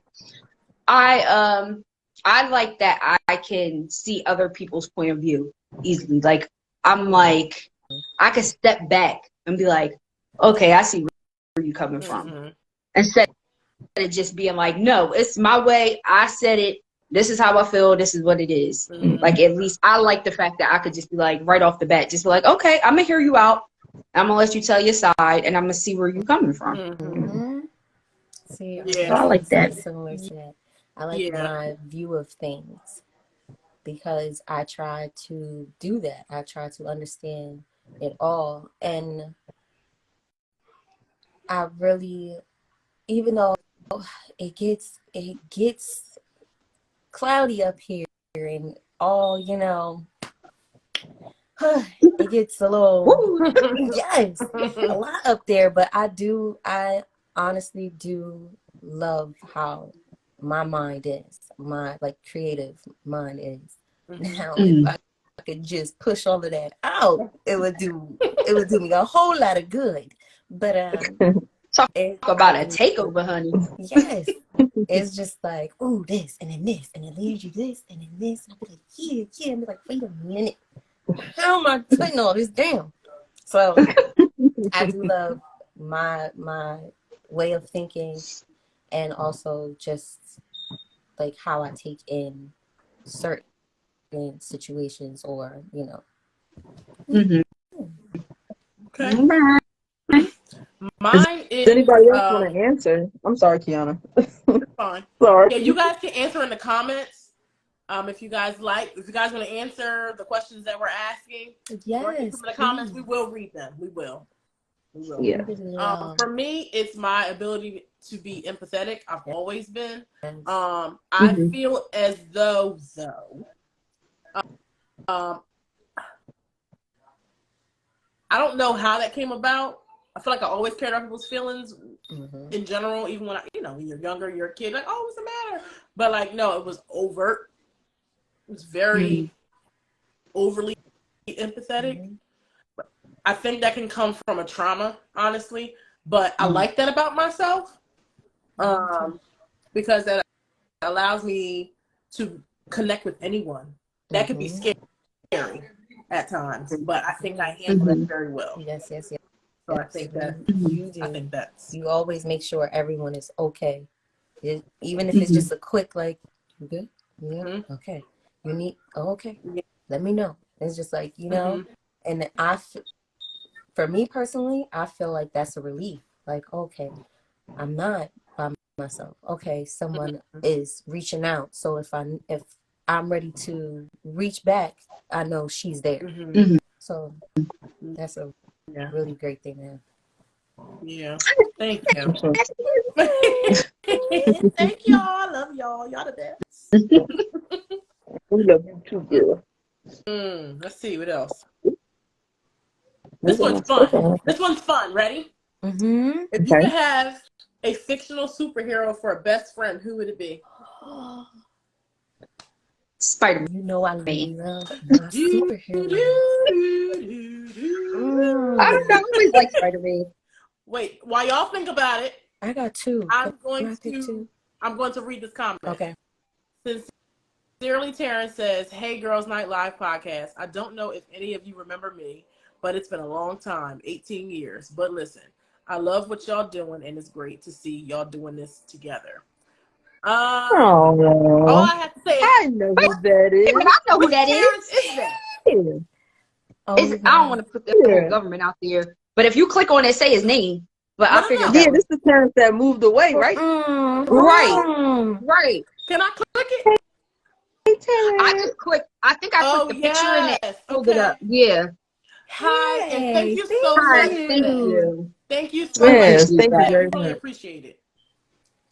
I like that I can see other people's point of view easily. Like I can step back and be like, okay, I see where you're coming from. Instead of just being like, no, it's my way. I said it. This is how I feel. This is what it is. Like, at least I like the fact that I could just be like, right off the bat, just be like, okay, I'm going to hear you out. I'm going to let you tell your side, and I'm going to see where you're coming from. See, Yeah. I like that. Similar to that. I like my view of things because I try to do that. I try to understand it all. And I really, even though it gets cloudy up here and all, it gets a little, yes, a lot up there, but I honestly do love how my mind is, my creative mind is. Now, if I could just push all of that out, it would do me a whole lot of good. But Talk about a takeover, honey. yes, it's just like, ooh, this, and then this, and it leaves you this, and then this, and I'll be like, yeah, and be like, wait a minute, how am I putting all this down? So I do love my way of thinking, and also just like how I take in certain situations, or Okay. Mine is. Does anybody else want to answer? I'm sorry, Kiana. Fine. Sorry. Yeah, you guys can answer in the comments. If you guys want to answer the questions that we're asking, yes, in the comments, we will read them. We will. We will. Yeah. For me, it's my ability to be empathetic. I've always been. I Mhm. feel as though um, I don't know how that came about. I feel like I always cared about people's feelings in general, even when when you're younger, you're a kid, like, oh, what's the matter? But like, no, it was overt. It was very overly empathetic. I think that can come from a trauma, honestly. But I like that about myself, because that allows me to connect with anyone. That could be scary at times, but I think I handle that very well. Yes. So I think that You do. I think that's You always make sure everyone is okay. Even if it's just a quick, like, you good? Yeah. Okay. You need, okay. Yeah. Let me know. It's just like, and for me personally, I feel like that's a relief. Like, okay, I'm not by myself. Okay, someone is reaching out. So if I'm ready to reach back, I know she's there. So that's a really great thing to have. Yeah. Thank you. Thank y'all. Love y'all. Y'all the best. We love you too, girl. Let's see what else. This one's fun. This one's fun. Ready? If you could have a fictional superhero for a best friend, who would it be? Spider-Man. You know I love my superhero. I don't know. I always like Spider-Man. Wait, while y'all think about it, I got two. I'm going to read this comment. Okay. Sincerely, Terrence says, "Hey, Girls Night Live podcast. I don't know if any of you remember me, but it's been a long time, 18 years. But listen, I love what y'all doing, and it's great to see y'all doing this together." All I have to say is, I know who that is. I know who that Terrence is. is that? I don't want to put the whole government out there, but if you click on it, say his name. But I figured that. Yeah, this is the Terrence that moved away, right? Right. Can I click it? I just clicked. I think I clicked the picture and it pulled it up. Yeah. Hi, and thank you so much. Thank you. Thank you so much. Yes, thank you We very really much. appreciate it.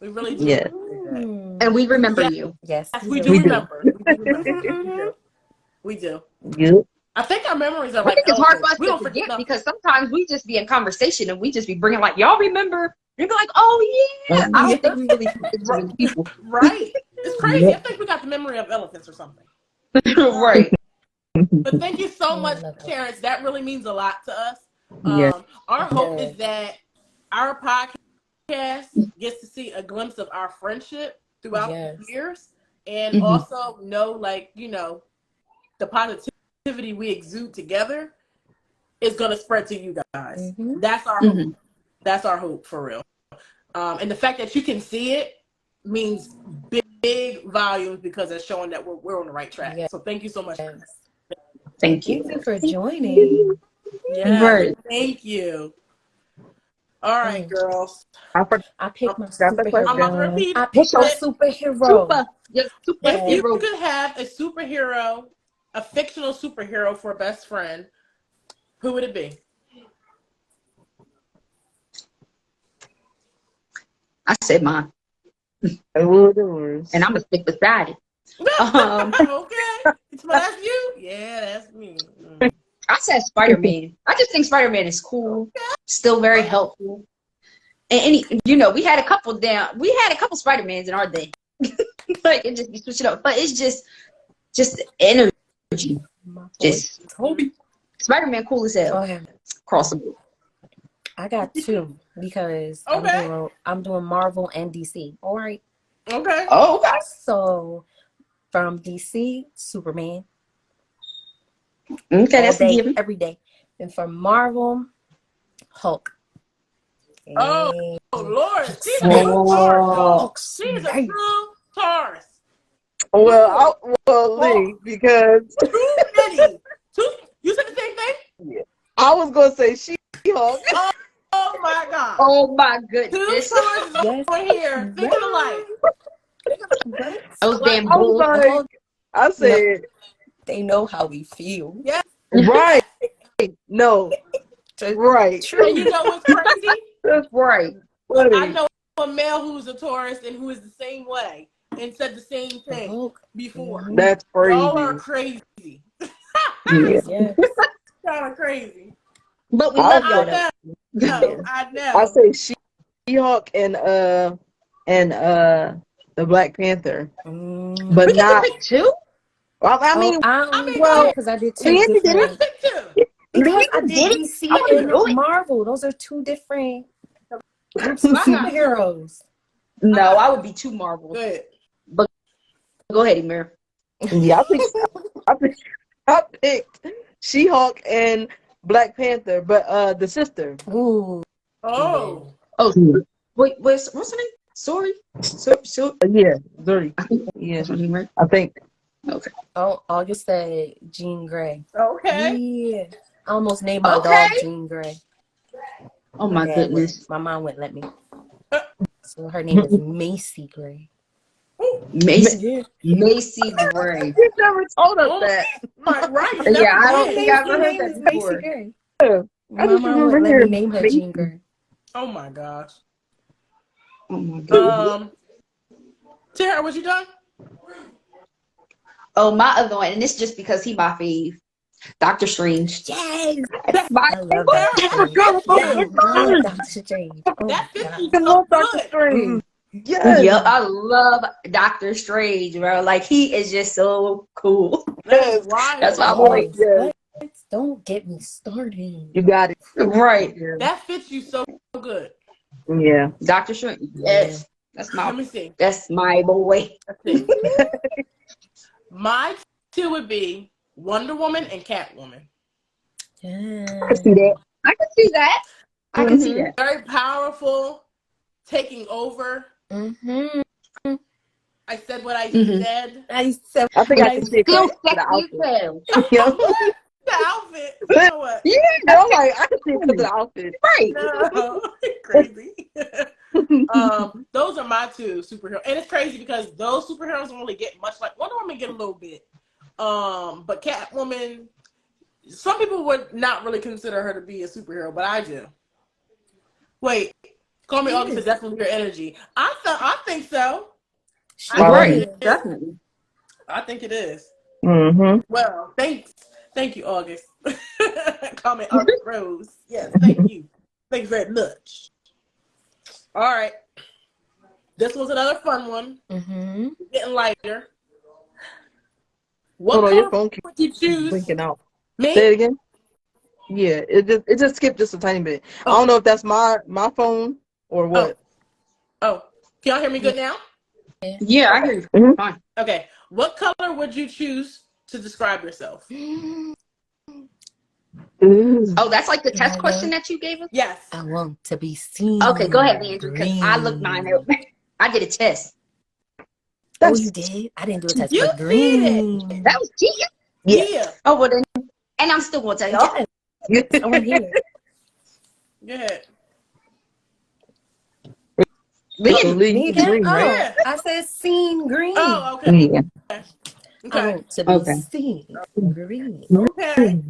We really do. Yes. And we remember you. Yes, we do remember. We do. Yep. I think our memories are I like think it's hard for us we to don't forget forget because sometimes we just be in conversation and we just be bringing like, y'all remember? You'd be like, oh yeah. I don't think we really forget too many people. Right. It's crazy. I think we got the memory of elephants or something. Right. But thank you so much, Terrence. That really means a lot to us. Our hope is that our podcast gets to see a glimpse of our friendship throughout the years, and also know, like, the positivity we exude together is going to spread to you guys. That's our hope. That's our hope, for real. And the fact that you can see it means big volumes, because it's showing that we're on the right track. So thank you so much. Thank you. Thank you for joining. Yeah, Right. thank you. All right, girls. I picked my superhero. I'm about to repeat. I picked my superhero. If you could have a superhero, a fictional superhero for a best friend, who would it be? I said mine. I will do. And I'm going to stick beside it. Okay. So that's you? Yeah, that's me. I said Spider-Man. I just think Spider-Man is cool. Still very helpful. And we had a couple Spider-Mans in our day. Like, it just be switching up. But it's just energy. Just Spider-Man cool as hell. Across the board. I got two because I'm doing Marvel and DC. All right. Okay. Oh, okay. So from DC, Superman. Okay, that's all day, every day. And from Marvel, Hulk. Oh, Lord. She's a true Taurus. She's a true Taurus. Well, Lee, because you said the same thing? Yeah. I was gonna say She-Hulk. Oh my God. Oh my goodness. Two Taurus over here. Think of the life. Those damn bulls. I said they know how we feel. Yeah. Right. No. Right. And you know what's crazy? That's right. I know a male who's a Taurus and who is the same way and said the same thing before. Mhm. That's Y'all are crazy. crazy. Yeah. Yes. Y'all are crazy. But we I love I y'all know. though. I know. I say She-Hulk and the Black Panther, Mm. but We get to not. pick two? Well, I Oh, mean, I I only mean, did go it well, ahead. because I did two Leanne did Let's different. it. pick two. Because I Leanne did did it. DC I want to and do it. Marvel. Those are two different groups of I got two. superheroes. No, I would be too Marvel. Good. But go ahead, Emir. Yeah, I picked She-Hulk and Black Panther, but the sister. Ooh. Oh. Oh, wait, what's her name? Sorry. So, Yeah, Zuri. Yeah, that's her name, right? I think. Okay. Oh, August said Jean Grey. Okay. Yeah. I almost named my Okay. dog Jean Grey. Oh my Dad goodness. wouldn't. My mom wouldn't let me. So her name is Macy Gray. Macy Gray. You never told us Oh, that. right. You Yeah, never I don't did. think I ever heard name that is Macy before. Gray. I My just mom remember wouldn't let me hearing name her Macy. Jean Grey. Oh my gosh. Oh my goodness. Tara, what you done? Oh, my other one, and it's just because he my fave. Doctor Strange. Yes. That's my I love Doctor I Strange. forgot about I love Doctor Strange. Oh That my fits God. you I so love Doctor good. Strange. Yes. Yeah, I love Doctor Strange, bro. Like he is just so cool. That is Yes. wild. That's my boy. Yes. Yes. What? Don't get me started. You got it. Right. Yeah. That fits you so good. Yeah. Doctor Strange. Yes. That's Let my me see. that's my boy. Let's see. My two would be Wonder Woman and Catwoman. Yeah. I can see that. I can see that. I can see Mhm. that. Very powerful, taking over. Mm-hmm. I said what I Mhm. said. I said I think what I I can see it Still because of the sexy as outfit. hell. Yeah. The outfit. You know what? Yeah, I'm like, I can see it because of the outfit. right. No. Crazy. Those are my two superheroes. And it's crazy because those superheroes don't really get much. Like Wonder Woman get a little bit. But Catwoman, some people would not really consider her to be a superhero, but I do. Wait, Call Me August is definitely your energy. I think so. Right. is. Definitely. I think it is. Mm-hmm. Well, thank you, August. Call me August Rose. Yes, thank you. Thank you very much. All right. This was another fun one. Mm-hmm. Getting lighter. What Hold on, your color phone keeps would you choose? blinking out. Me? Say it again. Yeah, it just skipped just a tiny bit. I don't know if that's my phone or what. Oh. Can y'all hear me good now? Yeah, I hear you. Mhm. Fine. Okay. What color would you choose to describe yourself? Ooh. Oh, that's like the test Yeah, question that you gave us? Yes. I want to be seen. Okay, go ahead, Andrew, because I looked mine up. I did a test. Oh, you did? I didn't do a test, You but did green. That was cheating. Yeah. Oh, well then. And I'm still going to tell y'all. Yes. I want to hear it. Go ahead. Leave. Me again? Green, Oh, right? I said seen green. Oh, okay. Yeah. I Okay. want to be Okay. seen green. Okay.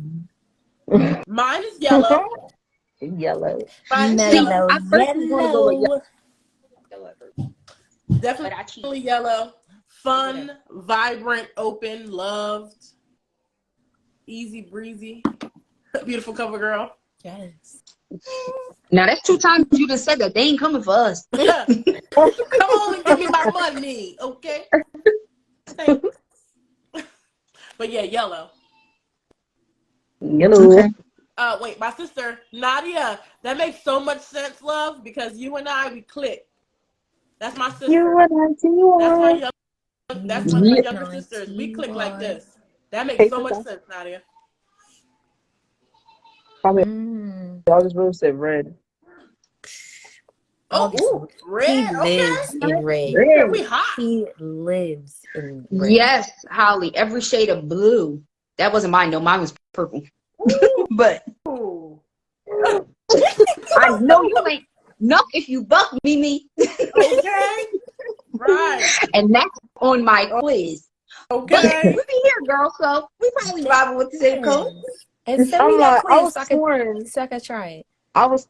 Mine is yellow. Yellow. Mine is See, yellow. I first was going to go with Yellow. Definitely yellow. Fun, vibrant, open, loved, easy breezy. Beautiful cover girl. Yes. Now, that's 2 times you just said that. They ain't coming for us. Come on and give me my money, okay? Thanks. But yeah, yellow. Yellow. Okay. Wait, my sister Nadia. That makes so much sense, love, because you and I we click. That's my sister. That's one of my younger sisters. We click like this. That makes so much sense, Nadia. Probably Mm. August Rose said red. Oh, August. ooh, red. He Okay. lives in red. Red. We hot. He lives in red. Yes, Holly. Every shade of blue. That wasn't mine, though. Mine was purple. But Ooh. I know you ain't nuck if you buck, Mimi. Okay. Right. And that's on my quiz. But Okay. we be here, girl, so we probably vibing with the same color. And send me I'm that like, I quiz was torn. so I could try it. I was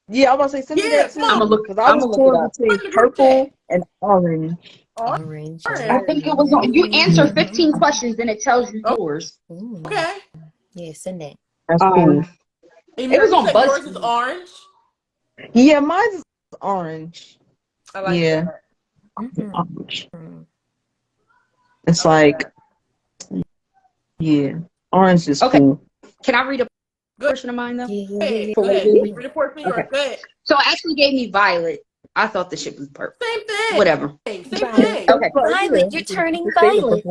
about to say send me Yeah, that come on. I'm too. gonna look. Because I I'm was gonna look it torn up. between Put in the group purple chat. and orange. Orange. I think it was on. If you answer 15 questions, then it tells you Oh. yours. Ooh. Okay. Yeah, send that. That's cool. And It was you on said yours is BuzzFeed. orange. Yeah, mine is orange. I like Yeah. that. Mhm. Orange. Mm. It's I like like, that. yeah, orange is Okay. cool. Can I read a Good. portion of mine though? Yeah, Go ahead. yeah, Go For what it ahead. gave me? Read the portion of yours. Okay. Go ahead. So it actually gave me violet. I thought the shit was purple. Same thing. Whatever. Same Violet. thing. Okay. Violet, you're turning violet.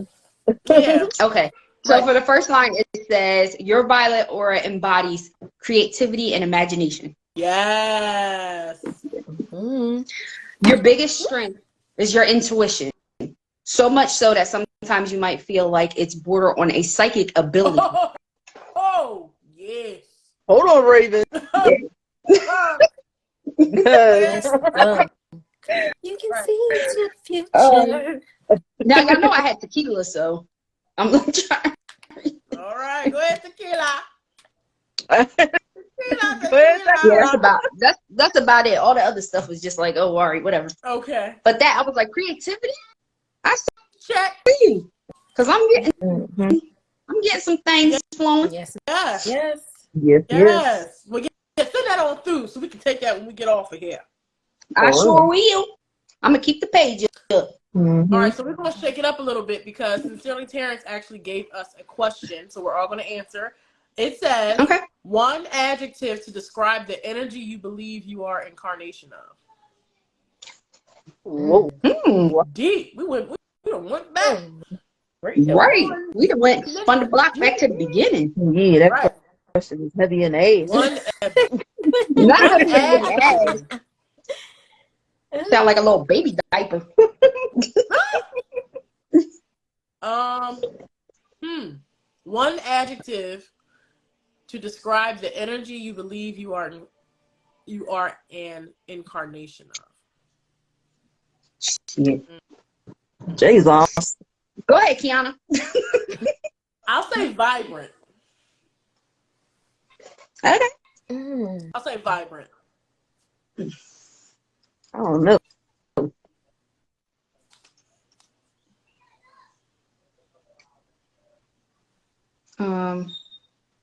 Yeah. Okay. So Right. for the first line, it says your violet aura embodies creativity and imagination. Yes. Mm. Your biggest strength is your intuition. So much so that sometimes you might feel like it's border on a psychic ability. Oh, yes. Hold on, Raven. That's Because dumb. You can Right. see into the future. Now y'all know I had tequila, so I'm gonna try. All right. Go ahead, tequila. Yeah, that's about it. All the other stuff was just like, oh, all right, whatever. Okay. But that I was like, creativity. I Check. see, because I'm Mhm. getting some things flowing. Yes, Yes. yes. Yes, yes. Yes. Well, send that on through so we can take that when we get off of here. I Oh. sure will. I'm gonna keep the page up. Mhm. All right, so we're going to shake it up a little bit because Sincerely Terrence actually gave us a question, so we're all going to answer. It says, Okay. one adjective to describe the energy you believe you are incarnation of. Whoa. Deep. We went back. Right. We done went spun the block back to the beginning. Yeah, that Right. question is heavy in the ass. One Not One heavy in the ass. adjective. Sound like a little baby diaper. One adjective to describe the energy you believe you are an incarnation of. Yeah. Jay's off. Go ahead, Kiana. I'll say vibrant. Okay. Mm. I'll say vibrant. I don't know.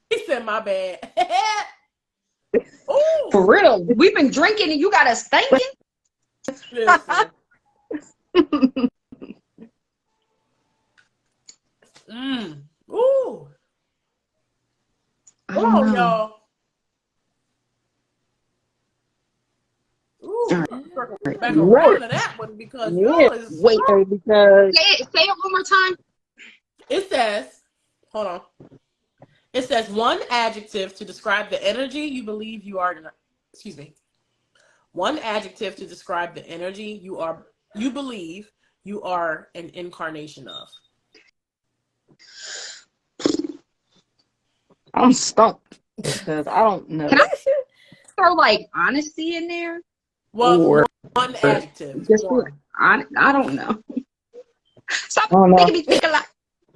He said my bad. Ooh. For real, we've been drinking and you got us thinking. Listen. Ooh. I Come don't on, know. y'all. Ooh, All we're right. gonna circle back Lord. around to that one because Yeah. y'all is Wait. Because Say it one more time. it says, hold on. It says one adjective to describe the energy you believe you are. Excuse me. One adjective to describe the energy you believe you are an incarnation of. I'm stumped because I don't know. Can I throw like honesty in there? Well, Or one adjective. Just One. I don't know. Stop I don't know. making me think a lot.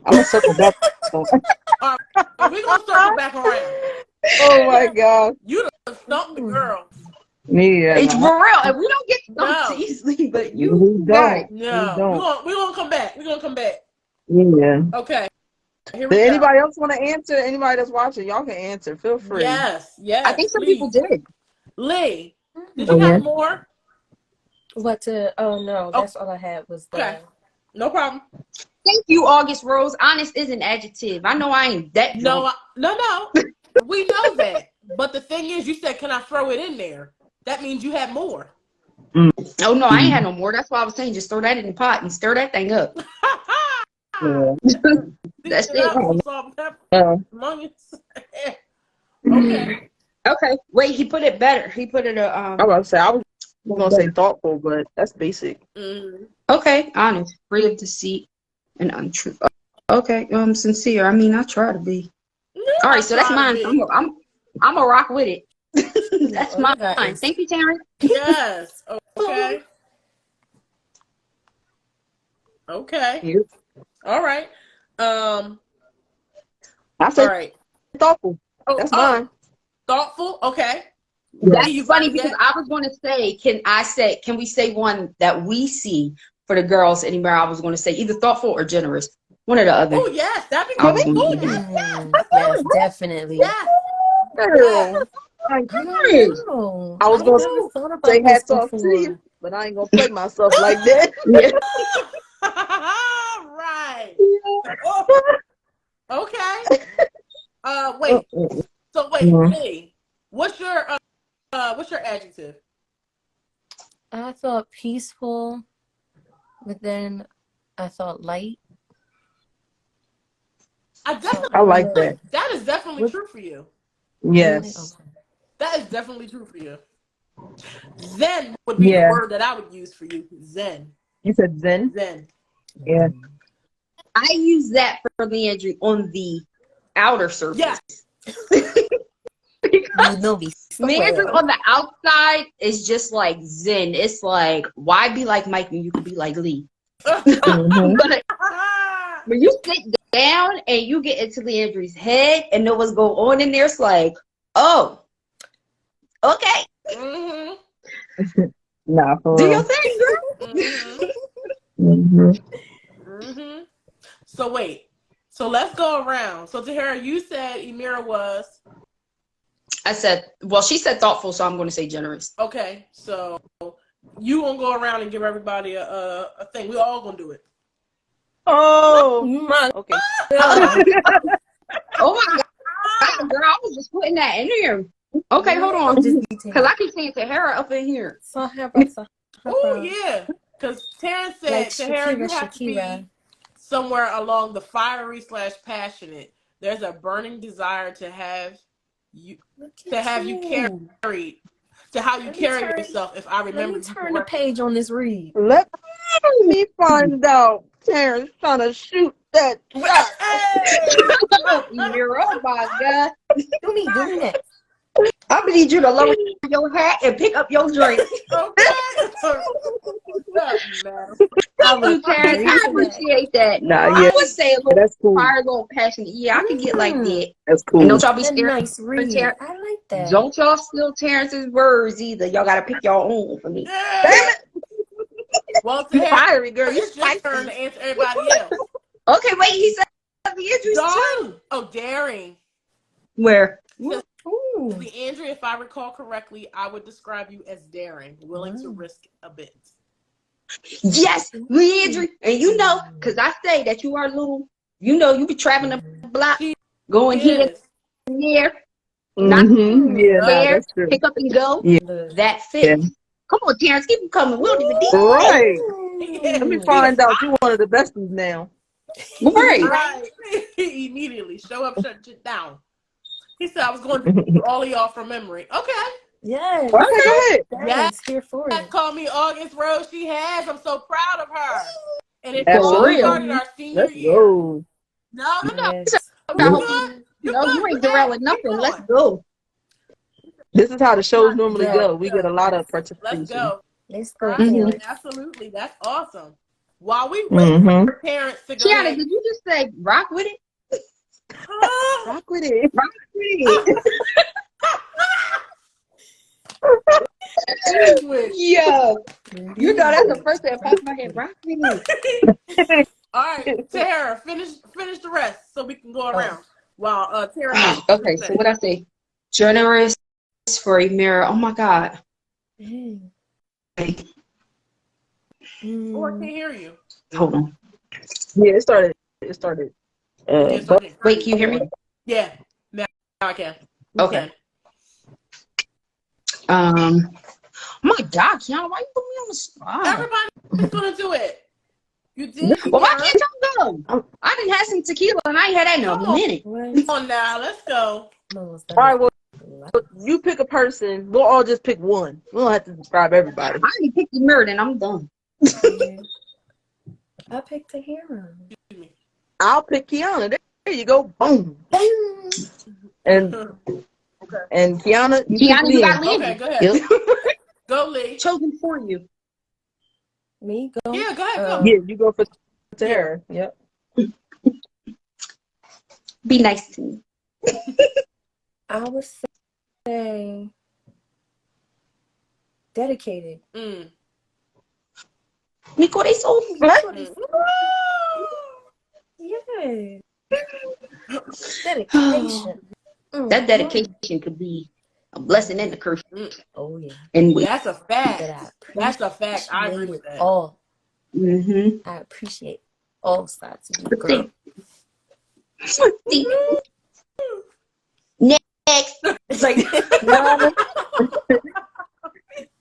I'm gonna circle back. We're gonna circle back around. Oh my god. You done stumped the girl. Yeah. It's no. for real, and we don't get stumped No. easily, but We you got it. don't. No, We don't. we're gonna come back. We're gonna come back. Yeah. Okay. Here we Did go. anybody else want to answer? Anybody that's watching, y'all can answer. Feel free. Yes, yes. I think some please. people did. Lee, did Oh, you yeah. have more? What to? Oh no, that's all I had was the. Okay. No problem. Thank you, August Rose. Honest is an adjective. I know I ain't that drunk. No. We know that. But the thing is, you said, can I throw it in there? That means you had more. Oh no, I ain't had no more. That's why I was saying just throw that in the pot and stir that thing up. Yeah. That's it. Salt and pepper, Yeah. onions. Okay. Okay. Wait, he put it better. He put it I was about to say I was gonna say thoughtful, but that's basic. Mhm. okay, honest, free of deceit and untrue. Okay, sincere. I mean, I try to be. All right, so that's mine. I'm a rock with it. That's All I got mine. is- Thank you, Taryn. Yes. Okay. Okay. Yeah. All right. I All say right. thoughtful. Oh, That's mine. thoughtful. Okay. That's You funny got because that? I was going to say, can we say one that we see for the girls anywhere? I was going to say either thoughtful or generous. One or the other. Oh yes, that'd be I cool. was going Oh to say. yes, Yes, definitely. yes, Girl. I don't know. I was I gonna never thought say about this hats off to you, before. but I ain't gonna play myself like that. Yeah. right. Oh, okay. Wait. So wait, Mhm. Lee, what's your adjective? I thought peaceful, but then I thought light. I like that. That is definitely What- true for you. Yes. Okay. That is definitely true for you. Zen would be the Yeah. word that I would use for you. Zen. You said Zen? Zen. Yeah. I use that for Leandry on the outer surface. Yes. You know me. Leandry on the outside is just like Zen. It's like, why be like Mike when you could be like Lee? Mhm. But when you sit down and you get into Leandry's head and know what's going on in there, it's like, oh, okay, Mhm. Nah, for do real. your thing, girl. Mhm. Mhm. Mhm. So wait. So let's go around. So Tahara, you said Emira was I said, well, she said thoughtful, so I'm going to say generous. okay. So you gonna go around and give everybody a thing. We all gonna do it. Oh. My Okay. God. Oh my God, girl, I was just putting that in here. Okay, hold on. Just Because I keep saying Tahara up in here. Oh yeah. Because Terrence said, Like Tahara, you Shakira, have to be Shakira. somewhere along the fiery / passionate. There's a burning desire to have you Look to at have you carried, to how you Let me carry turn- yourself. If I Let remember me you turn the correctly. page on this read. Let me find out. Terrence trying to shoot that shot. Hey! Emira, oh my God. Do me next. I'm going to need you to lower your hat and pick up your drink. Okay. What's up, madam? I Thank you, look Terrence. great I for that. appreciate that. Nah, I yeah. would say a little That's cool. fire, a little passionate. Yeah, I can get like that. That's And cool. don't y'all be A scared. nice read. Terrence. I like that. Don't y'all steal Terrence's words either. Y'all got to pick your own for me. Yeah. Well, You Tahara, fiery, girl. You it's your turn spicy. to answer everybody else. Okay, wait. He said Leandry's too. Done. Oh, daring. Where? Ooh. Leandry, if I recall correctly, I would describe you as daring, willing to Wow. risk a bit. Yes, Leandry. And you know, because I say that you are little, you know, you be traveling the block, She going here is. and there, not Mm-hmm. Yeah, nah, there, that's true. pick up and go. Yeah. Look. That fits. Come on, Terrence, keep them coming. We don't even need Right. Yeah. Let me find out you one of the besties now. Right. Right. Immediately. Show up, shut shit down. He said I was going to do all of y'all from memory. Okay. Yes. Okay, go ahead. Yes. Here for Yes, it. call me August Rose. She has. I'm so proud of her. And it For all real. started our senior Let's year. go. No, Yes. you I hope good? You no, good? you ain't good. derailing Keep nothing. Let's going. go. This is how the shows normally Yeah. go. We get a lot of Let's participation. go. Let's go. Right? Mhm. Terrence. Absolutely. That's awesome. While we wait Mm-hmm. for parents to go Kiana, ahead. did you just say rock with it? Rock with it. Rock with it. Yo, you know that's the first thing that popped in my head. Rock with it. All right, Tara, finish the rest so we can go around. While Tara. Okay, so what I say? Generous for a mirror. Oh my God. Mm. Oh, I Mm. can't hear you. Hold on. Yeah, it started. It started. Yes, I But can. Wait, can you hear me? Yeah, now I can. We Okay. can. Oh my God, Kiana, why you put me on the spot? Everybody's gonna do it. You did. Well, why Kiara. can't y'all go? I didn't have some tequila and I ain't had that in a minute. What? Come on now, let's go. No, it's all right, well, not. you pick a person. We'll all just pick one. We don't have to describe everybody. I already picked the mirror and I'm done. I picked a hero. I'll pick Kiana. There you go. Boom. And Kiana, you Kiana, pick you got Liam. Lindy. Okay, go ahead. Yep. Go, Lee. Chosen for you. Me go. Yeah, go ahead. Go. Yeah, you go for Tara. Yep. Be nice to me. I would say dedicated. Mi corazón. Yeah. Dedication. That dedication could be a blessing and a curse. Oh yeah. And we. That's a fact. That That's a fact. I agree with that. All. Mm-hmm. I appreciate all sides of you, girl. Next. It's like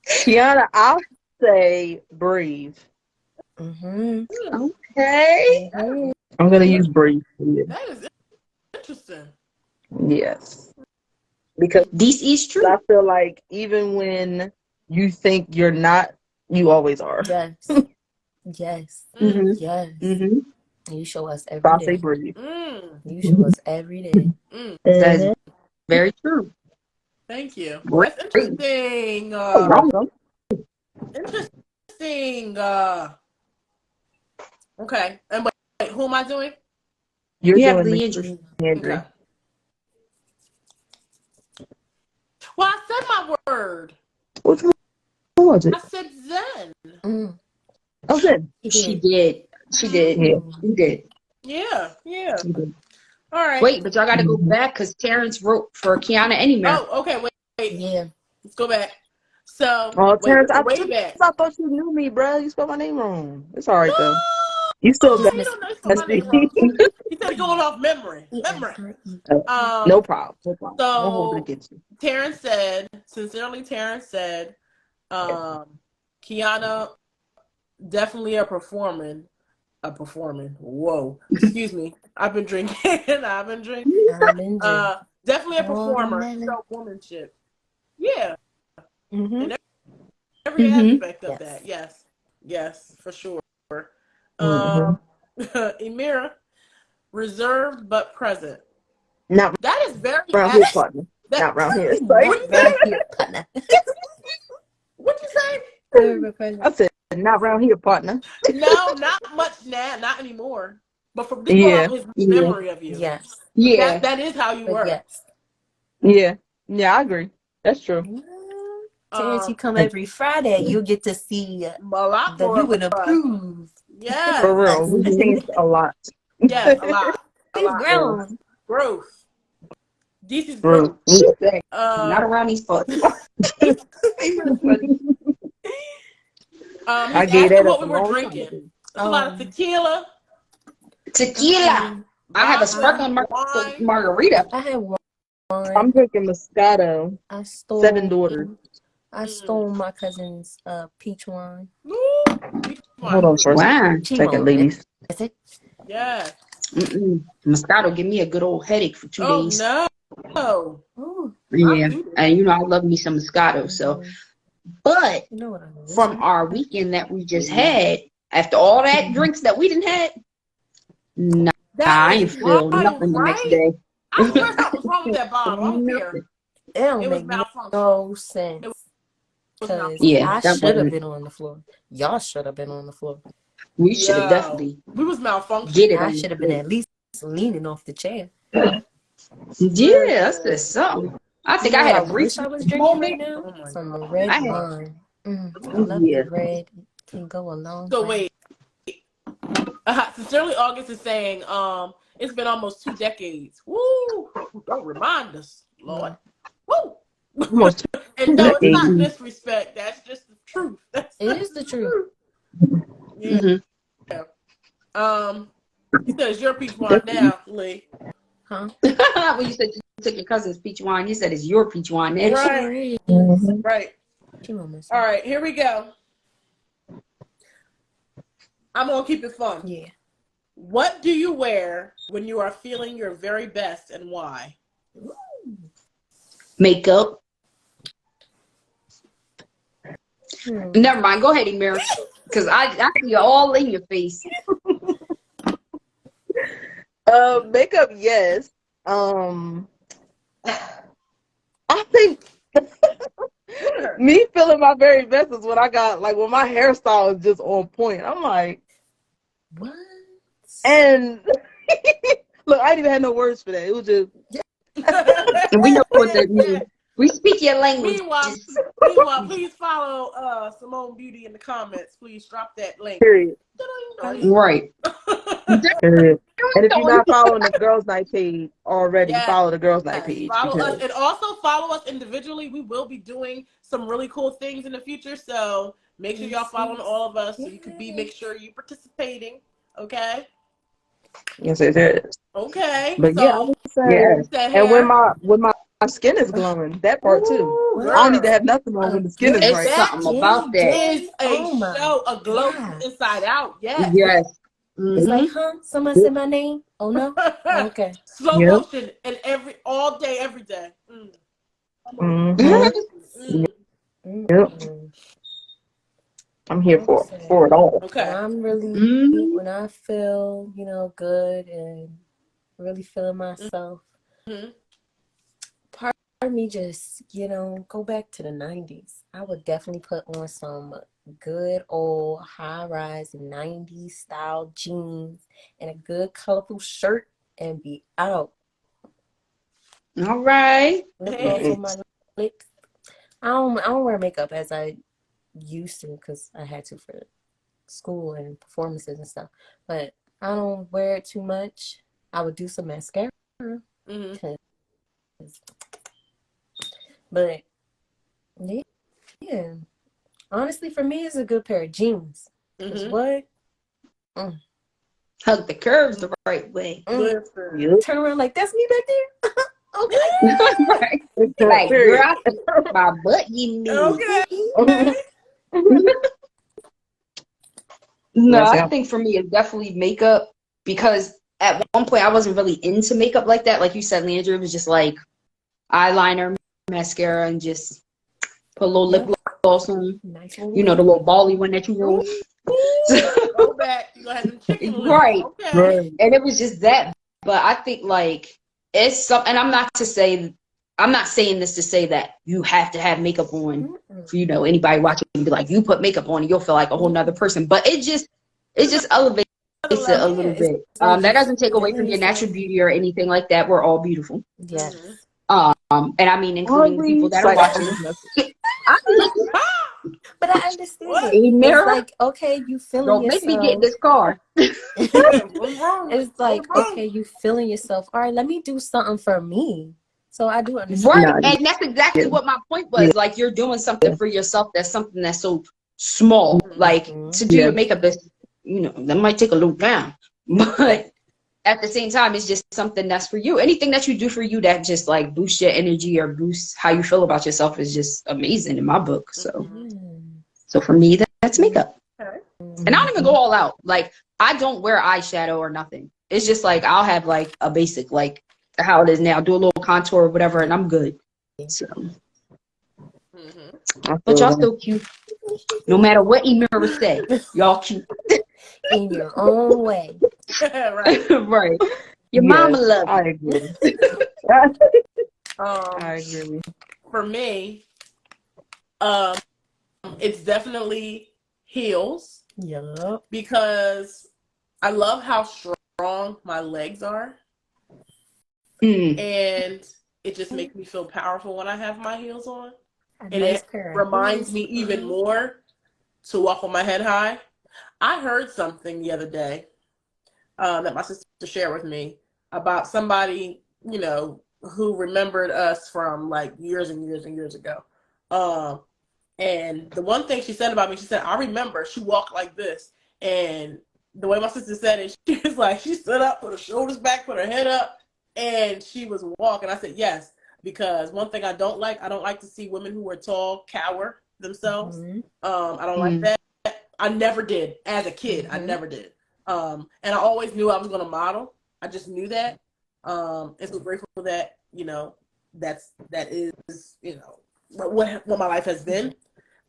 Kiana, I'll say breathe. okay. I'm gonna use breathe. Yeah. That is interesting. Yes. Because This is true. I feel like even when you think you're not, you always are. Yes. Yes. Mm-hmm. Yes. Mm-hmm. You show us So I'll every say day. breathe. You show us every day. That's very true. Thank you. Great. That's interesting. Interesting. Okay. And wait, who am I doing? You're You have doing Leandry. Leandry. Okay. Well, I said my word. Which one was it? I said Zen. Oh, good. She did. She did. Yeah. She did. Yeah. Yeah. She did. All right. Wait, but y'all got to go back because Terrence wrote for Kiana anywhere. Oh, okay. Wait. Yeah. Let's go back. So, Oh, Terrence, way back. I thought you knew me, bro. You spelled my name wrong. It's all right, though. You still No, got you don't know spell my name wrong. He said going off memory. Memory. No problem. No problem. So, Won't hold it against you. Terrence said, Kiana, definitely a performing. Whoa. Excuse me. I've been drinking. Definitely a performer. So womanship. Yeah. In every aspect of that. Yes. Yes, for sure. Emira, reserved but present. Not That is very round here, partner. Not round here. What'd you say? I said, not round here, partner. No, not much now, not anymore. But from his memory of you. Yes. Yeah. That is how you were. Yes. Yeah. Yeah, I agree. That's true. Terrence, you come every Friday, you get to see a lot the more new and approved. Yes. For real. We've changed a lot. Yes, a lot. We've grown. Growth. This is Growth. growth. Not around these parts. I He's gave asking that what up we a were long drinking. time. It's a lot of tequila. Tequila. I have a sparkling margarita. I had wine. I'm drinking Moscato. I stole 7 Daughters. I stole my cousin's peach wine. Hold on for a second, ladies. Is it? Yeah. Moscato give me a good old headache for 2 days. Oh no. Oh. Yeah. And I love me some Moscato. So, but you know what I mean. From our weekend that we just had, after all that drinks that we didn't had, nah, I ain't feel nothing the next day. I swear something was wrong with that bottle. I don't care. It don't make no sense. I should have been on the floor. Y'all should have been on the floor. We should have definitely. We was malfunctioning. I should have been at least leaning off the chair. Yeah, that's just something. I think I had a brief I was drinking right now. Some red wine. I love the red. Can go a long So time. wait. Sincerely, August is saying, it's been almost 2 decades. Woo! Don't remind us, Lord. Woo! And no, it's not disrespect. That's just the truth. It is the truth. Yeah. He says your peach wine now, Lee. Huh? When you said you took your cousin's peach wine, you said it's your peach wine. Right. Right. All right, here we go. I'm gonna keep it fun. Yeah. What do you wear when you are feeling your very best, and why? Makeup. Never mind. Go ahead, Emira. Because I see it all in your face. Makeup, yes. I think me feeling my very best is when I got when my hairstyle is just on point. I'm like, what? And look, I didn't even have no words for that. It was just And we know what that means. We speak your language. Meanwhile, please follow Simone Beauty in the comments. Please drop that link. Period. Right. Period. And if you're not following the Girls Night page already, follow the Girls Night page. Follow us, and also follow us individually. We will be doing some really cool things in the future, so make sure y'all following all of us so you can make sure you're participating. Okay. Yes, it is. Okay. But so, yeah, I would say, and when my skin is glowing, that part too. Girl. I don't need to have nothing on when the skin is It's right. something about that. Is a glow from inside out. Yes. Yes. It's like, someone said my name? Oh no? Okay. Slow motion and all day, every day. Yep. I'm here for it all. Okay. When I'm really, when I feel, good and really feeling myself, part of me just, go back to the 90s. I would definitely put on some good old high-rise 90s style jeans and a good colorful shirt and be out. All right. Lip gloss on my lips. I don't wear makeup as I used to because I had to for school and performances and stuff. But I don't wear it too much. I would do some mascara. But yeah. Honestly, for me, it's a good pair of jeans. What? Hug the curves the right way. Turn around like, that's me back there? Okay. Right. Like, girl, my butt, you need. Okay. No, I think for me, it's definitely makeup because at one point I wasn't really into makeup like that. Like you said, Leandra, it was just like eyeliner, mascara, and just put a little lip gloss on. Nice the little bally one that you roll. Go back. You have them chicken lips. Right. Okay. And it was just that. But I think like it's something, and I'm not saying this to say that you have to have makeup on for, anybody watching and be like, you put makeup on and you'll feel like a whole nother person. But it just elevates it a little bit. That doesn't take away from your natural beauty or anything like that. We're all beautiful. Yes. And I mean, including the people that are watching. But I understand. It's like, okay, you feeling don't yourself. make me get in this car. It's like, okay, you feeling yourself. All right, let me do something for me. So I do understand. Right. And that's exactly what my point was. Like, you're doing something for yourself. That's something that's so small. Like, to do your makeup is, that might take a little time. But at the same time, it's just something that's for you. Anything that you do for you that just like boosts your energy or boosts how you feel about yourself is just amazing in my book. So for me, that's makeup. And I don't even go all out. Like, I don't wear eyeshadow or nothing. It's just like I'll have like a basic, like how it is now, do a little contour or whatever, and I'm good. So, but y'all still cute. No matter what Emira say, y'all cute. In your own way. Right. Your mama love you. I agree. I agree. For me, it's definitely heels. Yeah. Because I love how strong my legs are. And it just makes me feel powerful when I have my heels on. And it reminds me even more to walk with my head high. I heard something the other day that my sister shared with me about somebody, who remembered us from like years and years and years ago. And the one thing she said about me, she said, I remember she walked like this. And the way my sister said it, she was like, she stood up, put her shoulders back, put her head up, and she was walking. I said, yes, because one thing I don't like to see women who are tall cower themselves. I don't like that. I never did as a kid. I never did. And I always knew I was going to model. I just knew that. And so grateful that, that is, what my life has been.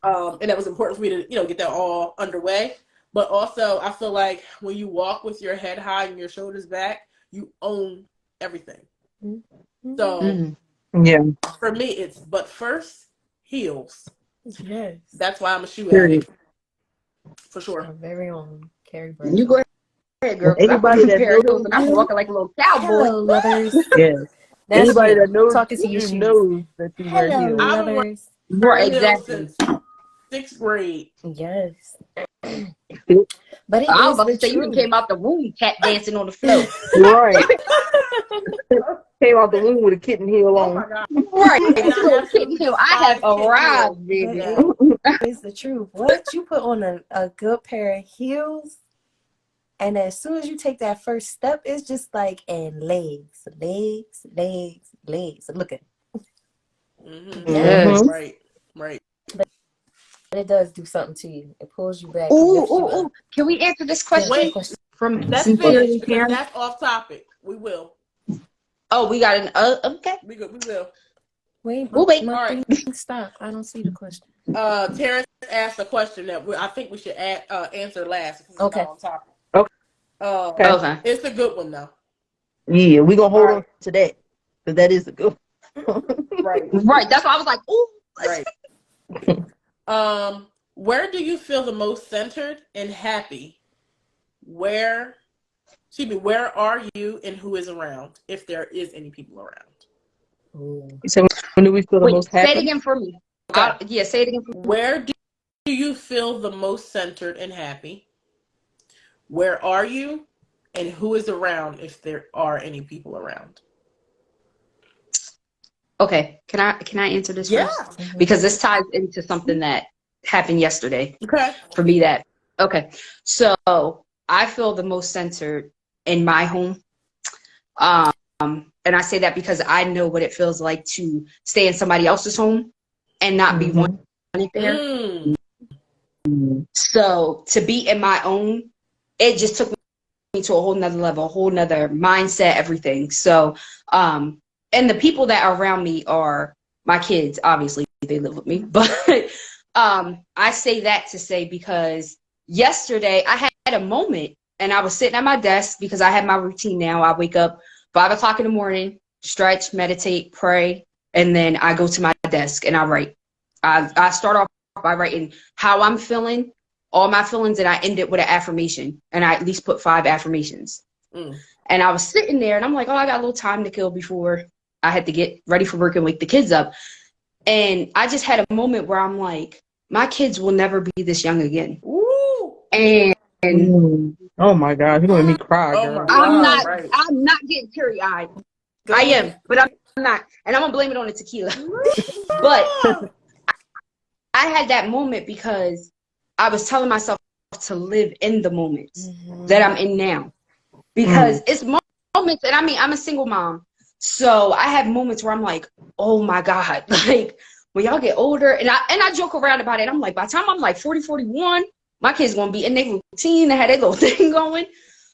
And that was important for me to, get that all underway. But also, I feel like when you walk with your head high and your shoulders back, you own everything. So, for me, it's but first, heels. Yes. That's why I'm a shoe addict. For sure. Our very own Carrie Bradshaw. You go ahead, girl. Anybody that's and I'm walking like a little cowboy. Hello, lovers. Yes. That's Anybody you. that knows Talking to your you shoes. knows that you wear Hello, heels. I've been lovers. Right, wearing heels exactly. since 6th grade. Yes. But it I was is about the to say you done truth. came out the womb tap dancing on the floor. Right. Came out the womb with a kitten heel Oh my on. God. Right. And I So kitten absolutely heel, I have despise kitten heels. arrived, But baby. Yeah. it is the truth. What? You put on a good pair of heels, and as soon as you take that first step, it's just like, and legs, legs, legs, legs. Look at Mm-hmm. yes. Mhm. Right. Right. But it does do something to you. It pulls you back, Ooh, lifts you ooh, up. ooh. Can we answer this Yes, question good Wait, question. from let's What? finish sincerely because Karen? that's off topic. We will. Oh, we got an okay. We will. Wait, We'll wait. my All right. thing stopped. I don't see the question. Terrence asked a question that I think we should answer last because it's Okay. not on topic. Okay. Okay. It's a good one though. Yeah, we gonna hold All on to that because that is a good one. Right. Right. That's why I was like, ooh. Right. Where do you feel the most centered and happy? Where are you and who is around? If there is any people around. Ooh. So when do we feel the Wait, most say it happy? again for me. Okay. Yeah, say it again for me. Where do you feel the most centered and happy? Where are you and who is around if there are any people around? Okay. Can I answer this Yeah. first? Because this ties into something that happened yesterday. Okay. For me okay. So I feel the most centered in my home. And I say that because I know what it feels like to stay in somebody else's home and not be wanted there. Mm. So to be in my own, it just took me to a whole nother level, a whole nother mindset, everything. So, and the people that are around me are my kids, obviously they live with me, but, I say that to say, because yesterday I had a moment and I was sitting at my desk because I have my routine now. I wake up 5 o'clock in the morning, stretch, meditate, pray, and then I go to my desk and I write. I start off by writing how I'm feeling, all my feelings, and I end it with an affirmation. And I at least put 5 affirmations. Mm. And I was sitting there and I'm like, oh, I got a little time to kill before I had to get ready for work and wake the kids up. And I just had a moment where I'm like, my kids will never be this young again. Ooh. And Oh my God, you're gonna make me cry, Oh girl. my God. Right. I'm not getting teary-eyed. Go I ahead. am, but I'm not. And I'm gonna blame it on the tequila. But I had that moment because I was telling myself to live in the moments that I'm in now. Because it's moments, and I mean, I'm a single mom. So I have moments where I'm like, oh my God, like when y'all get older, and I joke around about it. I'm like, by the time I'm like 40, 41, my kids gonna be in their routine, they had their little thing going.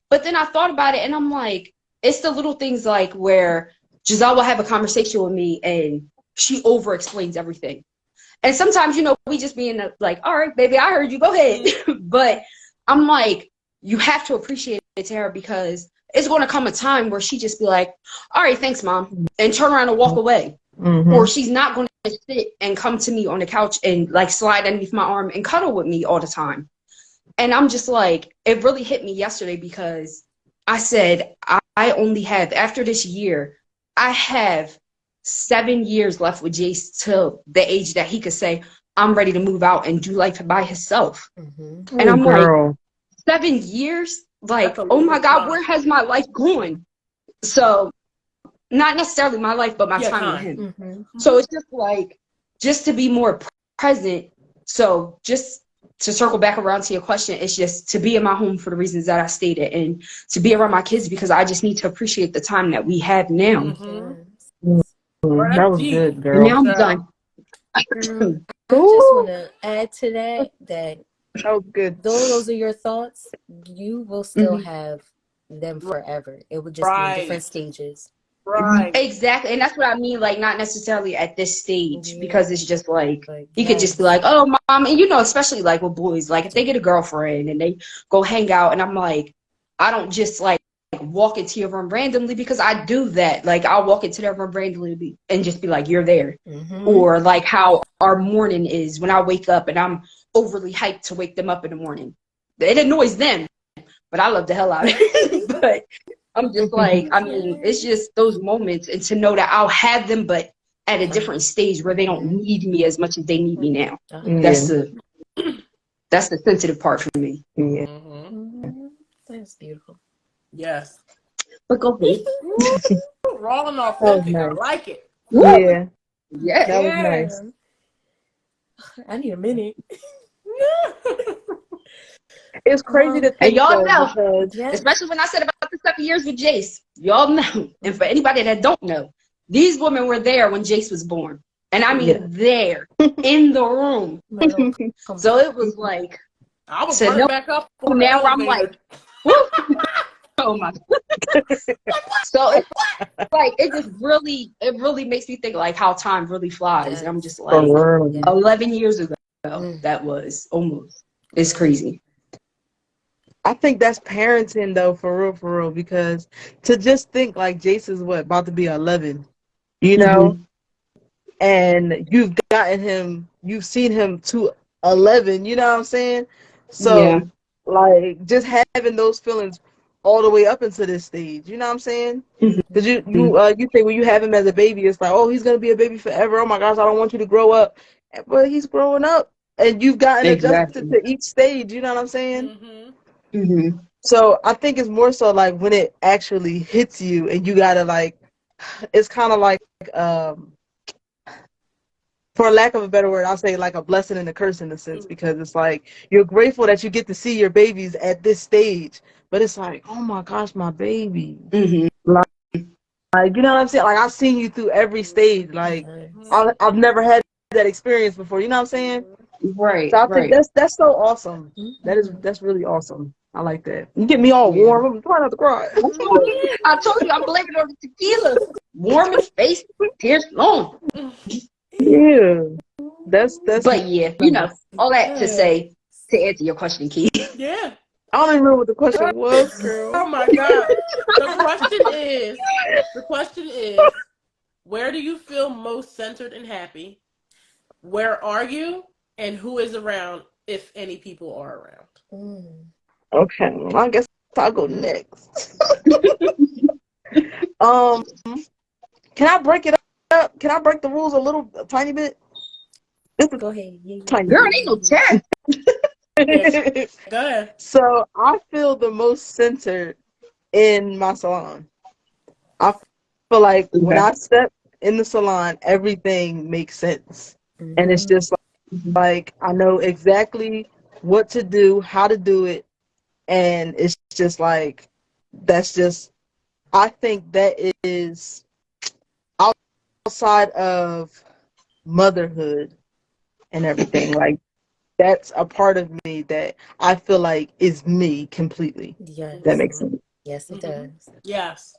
But then I thought about it and I'm like, it's the little things like where Giselle will have a conversation with me and she over explains everything. And sometimes, we just being like, all right, baby, I heard you, go ahead. But I'm like, you have to appreciate it, Tara, because it's going to come a time where she just be like, all right, thanks, mom, and turn around and walk away. Or she's not going to sit and come to me on the couch and like slide underneath my arm and cuddle with me all the time. And I'm just like, it really hit me yesterday because I said, I only have, after this year, I have 7 years left with Jace till the age that he could say, I'm ready to move out and do life by himself. And I'm like, 7 years? Like, oh my God, where has my life gone? So, not necessarily my life, but my time with him. So it's just like, just to be more present. So just to circle back around to your question, it's just to be in my home for the reasons that I stated, and to be around my kids because I just need to appreciate the time that we have now. That was good, girl. And now I'm done. I just want to add to that that was good. though those are your thoughts, you will still have them forever. It would just be in different stages. Right. Exactly. And that's what I mean, like not necessarily at this stage, because it's just like he could just be yes. like, oh mom, and especially like with boys, like if they get a girlfriend and they go hang out, and I'm like, I don't just like walk into your room randomly, because I do that. Like I'll walk into their room randomly and just be like, you're there. Or like how our morning is when I wake up and I'm overly hyped to wake them up in the morning. It annoys them, but I love the hell out of it. But I'm just like, I mean, it's just those moments, and to know that I'll have them, but at a different stage where they don't need me as much as they need me now. That's Yeah. that's the sensitive part for me. Yeah. That's beautiful. Yes. But go ahead. Raw and That was authentic. I nice. like it. Yeah. Yes. That was nice. I need a minute. It's crazy to And think y'all though, know, because Yes. especially when I said about the 7 years with Jace, y'all know. And for anybody that don't know, these women were there when Jace was born. And I mean Yeah. there, in the room. So it was like, I was to running know back up on the now I'm elevator. like, woo. Oh my. So it's like, it really makes me think like how time really flies. And I'm just like, for real. 11 years ago, that was almost. It's crazy. I think that's parenting though, for real, because to just think like Jason's about to be 11, you know, and you've seen him to 11, you know what I'm saying? Yeah. So like just having those feelings all the way up into this stage, you know what I'm saying? Because you think when you have him as a baby, it's like, oh, he's gonna be a baby forever. Oh my gosh, I don't want you to grow up, but he's growing up, and you've gotten adjusted to each stage. You know what I'm saying? So I think it's more so like when it actually hits you, and you gotta like, it's kind of like, for lack of a better word, I'll say like a blessing and a curse in a sense, because it's like you're grateful that you get to see your babies at this stage, but it's like, oh my gosh, my baby. Like, you know what I'm saying? Like, I've seen you through every stage. Like, I've never had that experience before. You know what I'm saying? Right. So I think that's so awesome. That's really awesome. I like that. You get me all warm. I'm trying not to cry. I told you I'm blaming it on the tequila. Warm in face, tears flowing. Yeah. That's But yeah, you know, all that to say, to answer your question, Keith. Yeah. I don't even remember what the question was, girl. Oh my God. The question is, where do you feel most centered and happy? Where are you? And who is around, if any people are around? Okay, well, I guess I'll go next. Can I break it up? Can I break the rules a tiny bit? Go ahead. Yeah. Tiny Girl, bit. ain't no chat. Go ahead. So I feel the most centered in my salon. I feel like when I step in the salon, everything makes sense. And it's just like I know exactly what to do, how to do it. And it's just like, I think that is outside of motherhood and everything. Like, that's a part of me that I feel like is me completely. Yes. That makes sense. Yes, it does. Yes.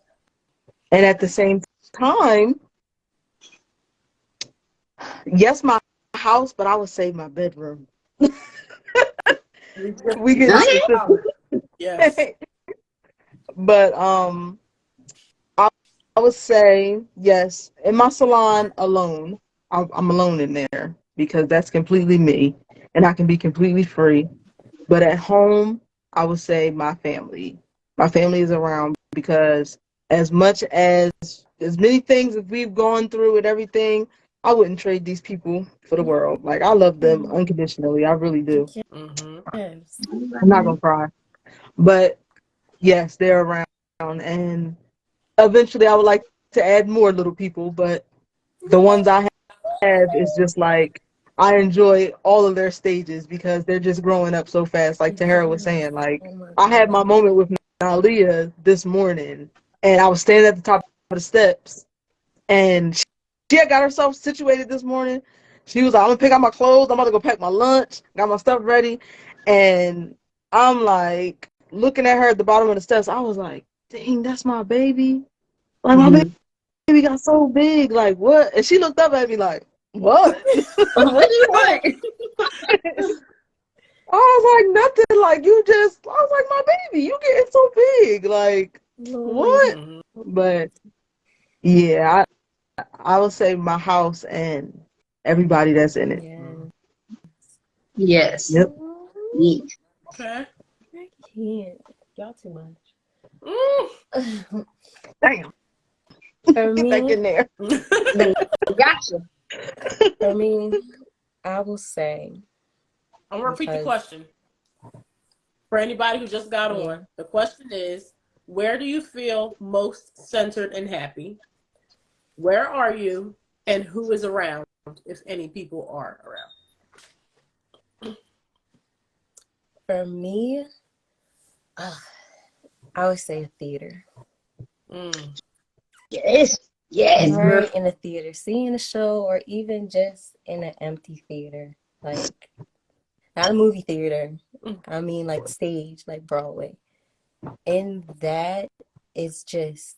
And at the same time, yes, my house, but I would say my bedroom. We get specific. Yes. But I would say yes. In my salon alone, I'm alone in there because that's completely me, and I can be completely free. But at home, I would say my family. My family is around because as much as many things that we've gone through and everything, I wouldn't trade these people for the world. Like, I love them unconditionally. I really do. Yes. I'm not gonna cry. But yes, they're around, and eventually I would like to add more little people, but the ones I have is just like, I enjoy all of their stages because they're just growing up so fast. Like Tahara was saying, like, I had my moment with Nalia this morning, and I was standing at the top of the steps, and she had got herself situated this morning. She was like, I'm gonna pick out my clothes, I'm about to go pack my lunch, got my stuff ready, and I'm like looking at her at the bottom of the steps. I was like, dang, that's my baby. Like, my baby got so big. Like, what? And she looked up at me like, what? What do you want? I was like, nothing. Like, I was like, my baby, you getting so big. Like, what? But yeah, I would say my house and everybody that's in it. Yes. Yep. Neat. Okay. I can't. Y'all too much. Damn. For Get back me, in there. Gotcha. for me, I will say, I'm gonna repeat the because question for anybody who just got yeah, on. The question is, where do you feel most centered and happy? Where are you, and who is around, if any people are around? for me, I would say a theater. Yes. Yes, girl. Right in a theater, seeing a show, or even just in an empty theater, like not a movie theater. I mean, like stage, like Broadway. And that is just,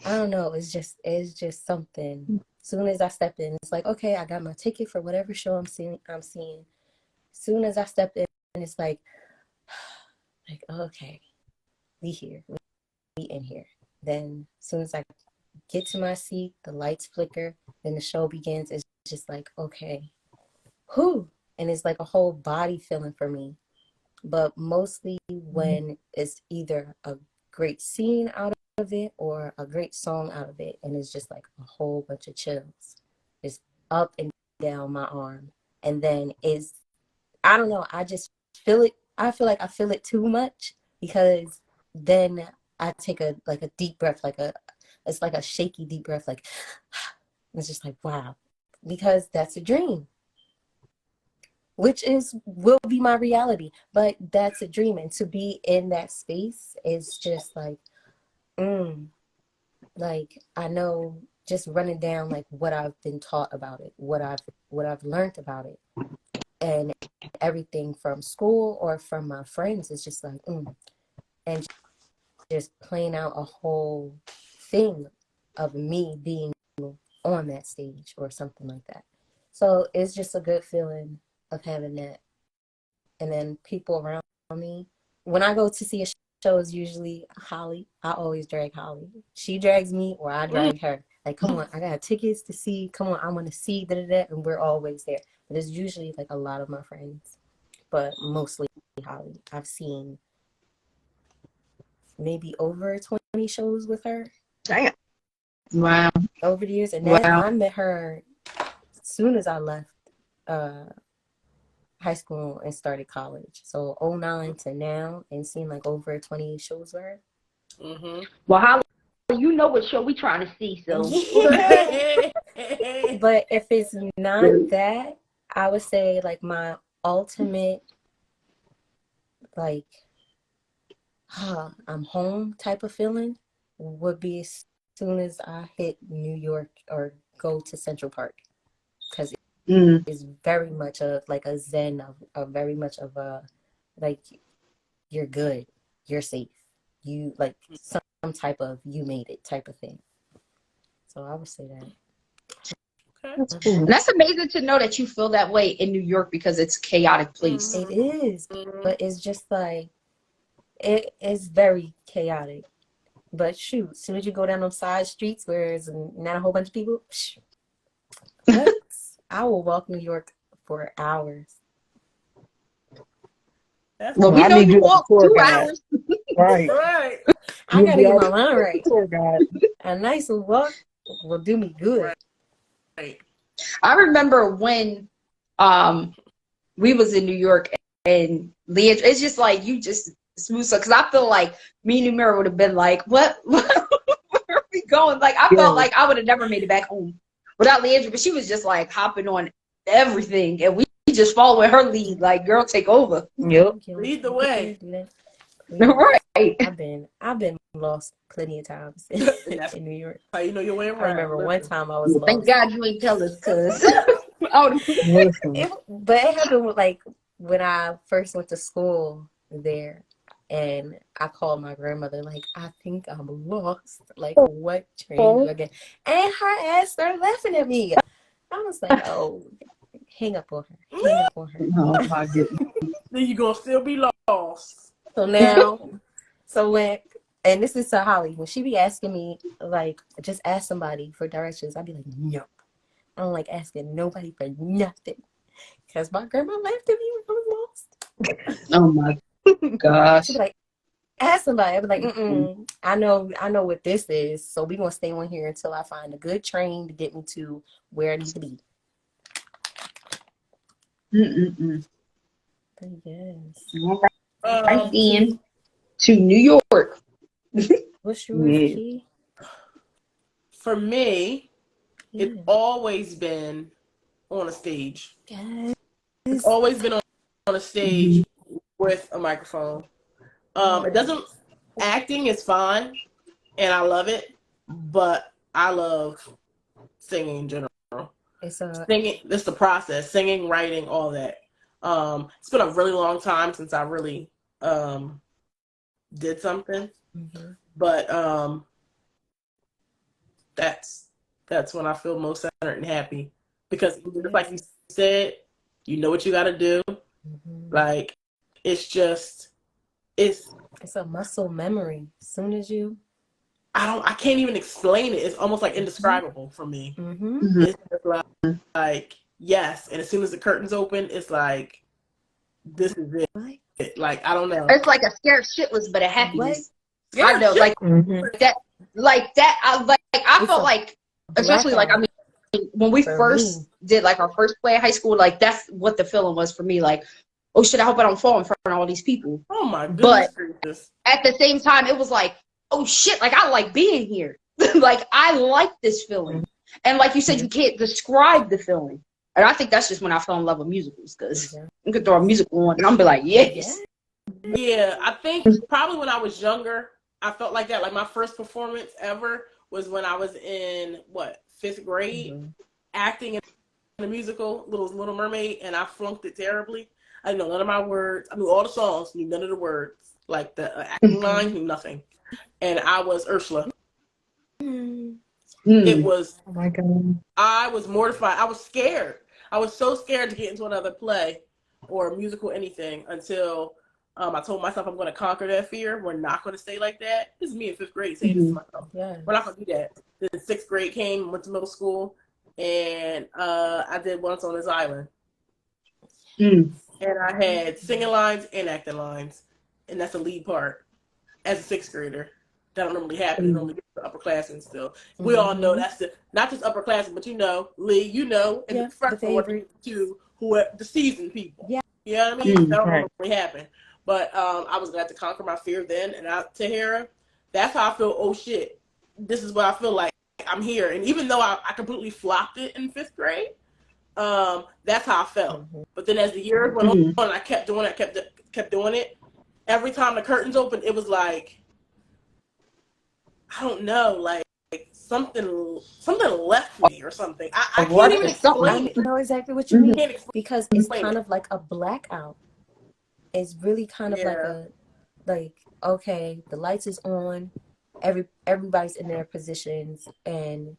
I don't know, it's just something. Soon as I step in, it's like, okay, I got my ticket for whatever show I'm seeing. Soon as I step in, it's like okay, we here, we in here. Then soon as I get to my seat, the lights flicker, then the show begins. It's just like, okay, whew. And it's like a whole body feeling for me. But mostly when it's either a great scene out of it or a great song out of it, and it's just like a whole bunch of chills. It's up and down my arm. And then I don't know, I just feel it. I feel like I feel it too much, because then I take a deep breath, it's like a shaky deep breath, like it's just like, wow, because that's a dream, which will be my reality, but that's a dream. And to be in that space is just like, like I know, just running down like what I've been taught about it, what I've learned about it, and everything from school or from my friends is just like, and just playing out a whole thing of me being on that stage or something like that. So it's just a good feeling of having that. And then people around me, when I go to see a show, is usually Holly. I always drag Holly. She drags me or I drag her. Like, come on, I got tickets to see. Come on, I want to see, and we're always there. But it's usually like a lot of my friends, but mostly Holly. I've seen maybe over 20 shows with her. Damn. Wow. Over the years. And I met her as soon as I left high school and started college. So 09 to now, and seen like over 20 shows with her. Well, Holly, you know what show we trying to see, so. Yeah. But if it's not that, I would say like my ultimate, like, I'm home type of feeling would be as soon as I hit New York or go to Central Park, because it's very much a zen, of very much of a, like, you're good, you're safe, you like some type of you made it type of thing. So I would say that. Okay. And that's amazing to know that you feel that way in New York, because it's a chaotic place. It is, but it's just like, it is very chaotic. But shoot, as soon as you go down those side streets where there's not a whole bunch of people, what? I will walk New York for hours. Well, we know you walk 2 hours. Right. Right. I gotta get my mind right. Tour guide. A nice walk will do me good. Right. I remember when we was in New York, and Leah, it's just like you just smooth, because I feel like me and Numera would have been like, what where are we going? Like, I felt like I would have never made it back home without Leandra, but she was just like hopping on everything, and we just following her lead, like, girl, take over. Yep. Lead the way. Right. I've been lost plenty of times in New York. How you know you're wearing I remember one time I was lost. Thank God you ain't tell us, cause but it happened with, like, when I first went to school there, and I called my grandmother, like, I think I'm lost. Like, what train again? And her ass started laughing at me. I was like, oh, hang up on her. Hang up on her. Oh my goodness. Then you gonna still be lost. So now, and this is to Holly, when she be asking me, like, just ask somebody for directions, I'd be like, no. I don't like asking nobody for nothing. Because my grandma laughed at me when I was lost. oh my gosh. She'd be like, Ask somebody. I'll be like, I know what this is. So we're gonna stay on here until I find a good train to get me to where I need to be. But yes. Right then to New York. What's yours, Yeah. Key? For me, Yeah. it's always been on a stage. Yes. It's always been on a stage with a microphone. It doesn't. Acting is fine, and I love it, but I love singing in general. It's a Singing, this the process. Singing, writing, all that. It's been a really long time since I really did something, but that's when I feel most centered and happy, because just like you said, you know what you got to do. Like it's a muscle memory. As soon as you I can't even explain it. It's almost like indescribable for me. It's just like yes, and as soon as the curtains open, it's like this is it. Like I don't know. It's like a scared shitless, but a happiness. Yeah, I know, like that. I felt a like, especially like I mean, when we first did like our first play at high school, like that's what the feeling was for me. Like, oh shit, I hope I don't fall in front of all these people. Oh my goodness. But at the same time, it was like, oh shit, like I like being here. Like I like this feeling. And like you said, you can't describe the feeling. And I think that's just when I fell in love with musicals, because you could throw a musical on and I'm be like, yes. Yeah, I think probably when I was younger, I felt like that. Like my first performance ever was when I was in fifth grade, acting in a musical, Little Mermaid, and I flunked it terribly. I didn't know none of my words. I knew all the songs, knew none of the words. Like the acting lines, knew nothing. And I was Ursula. It was, oh my God. I was mortified. I was scared. I was so scared to get into another play or a musical, anything, until I told myself I'm going to conquer that fear. We're not going to stay like that. This is me in fifth grade saying this to myself. We're not going to do that. Then sixth grade came, went to middle school, and I did Once on This Island. And I had singing lines and acting lines, and that's the lead part as a sixth grader. That don't normally happen. It normally gets the upperclassmen still. We all know that's not just upperclassmen, but Lee, and the freshman to the seasoned people. Yeah. You know what I mean? That don't normally happen. But I was glad to conquer my fear then. And Tahara, that's how I feel, oh shit, this is what I feel like. I'm here. And even though I completely flopped it in fifth grade, that's how I felt. But then as the years went on, I kept doing it, kept doing it. Every time the curtains opened, it was like, I don't know, like something left me or something. I can't even explain it. I know exactly what you mean, because it's kind of like a blackout. It's really kind of like okay, the lights is on, everybody's in their positions, and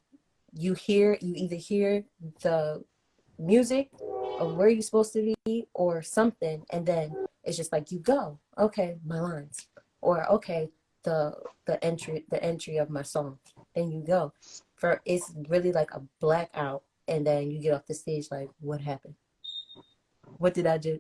you either hear the music of where you're supposed to be or something, and then it's just like you go, okay, my lines, or okay, the entry of my song, then you go. It's really like a blackout, and then you get off the stage like, what happened? What did I do?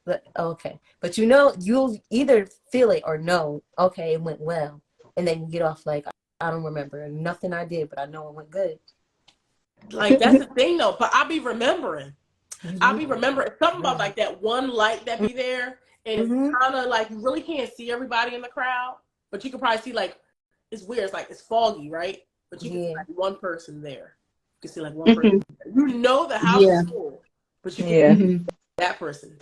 But okay, but you'll either feel it or no, okay, it went well, and then you get off like, I don't remember nothing I did, but I know it went good. Like that's the thing though, but I'll be remembering. Something about like that one light that be there, and it's kind of like you really can't see everybody in the crowd, but you can probably see, like, it's weird. It's like it's foggy, right? But you can see like one person there. You can see like one person. You know the house is full, but you can see that person.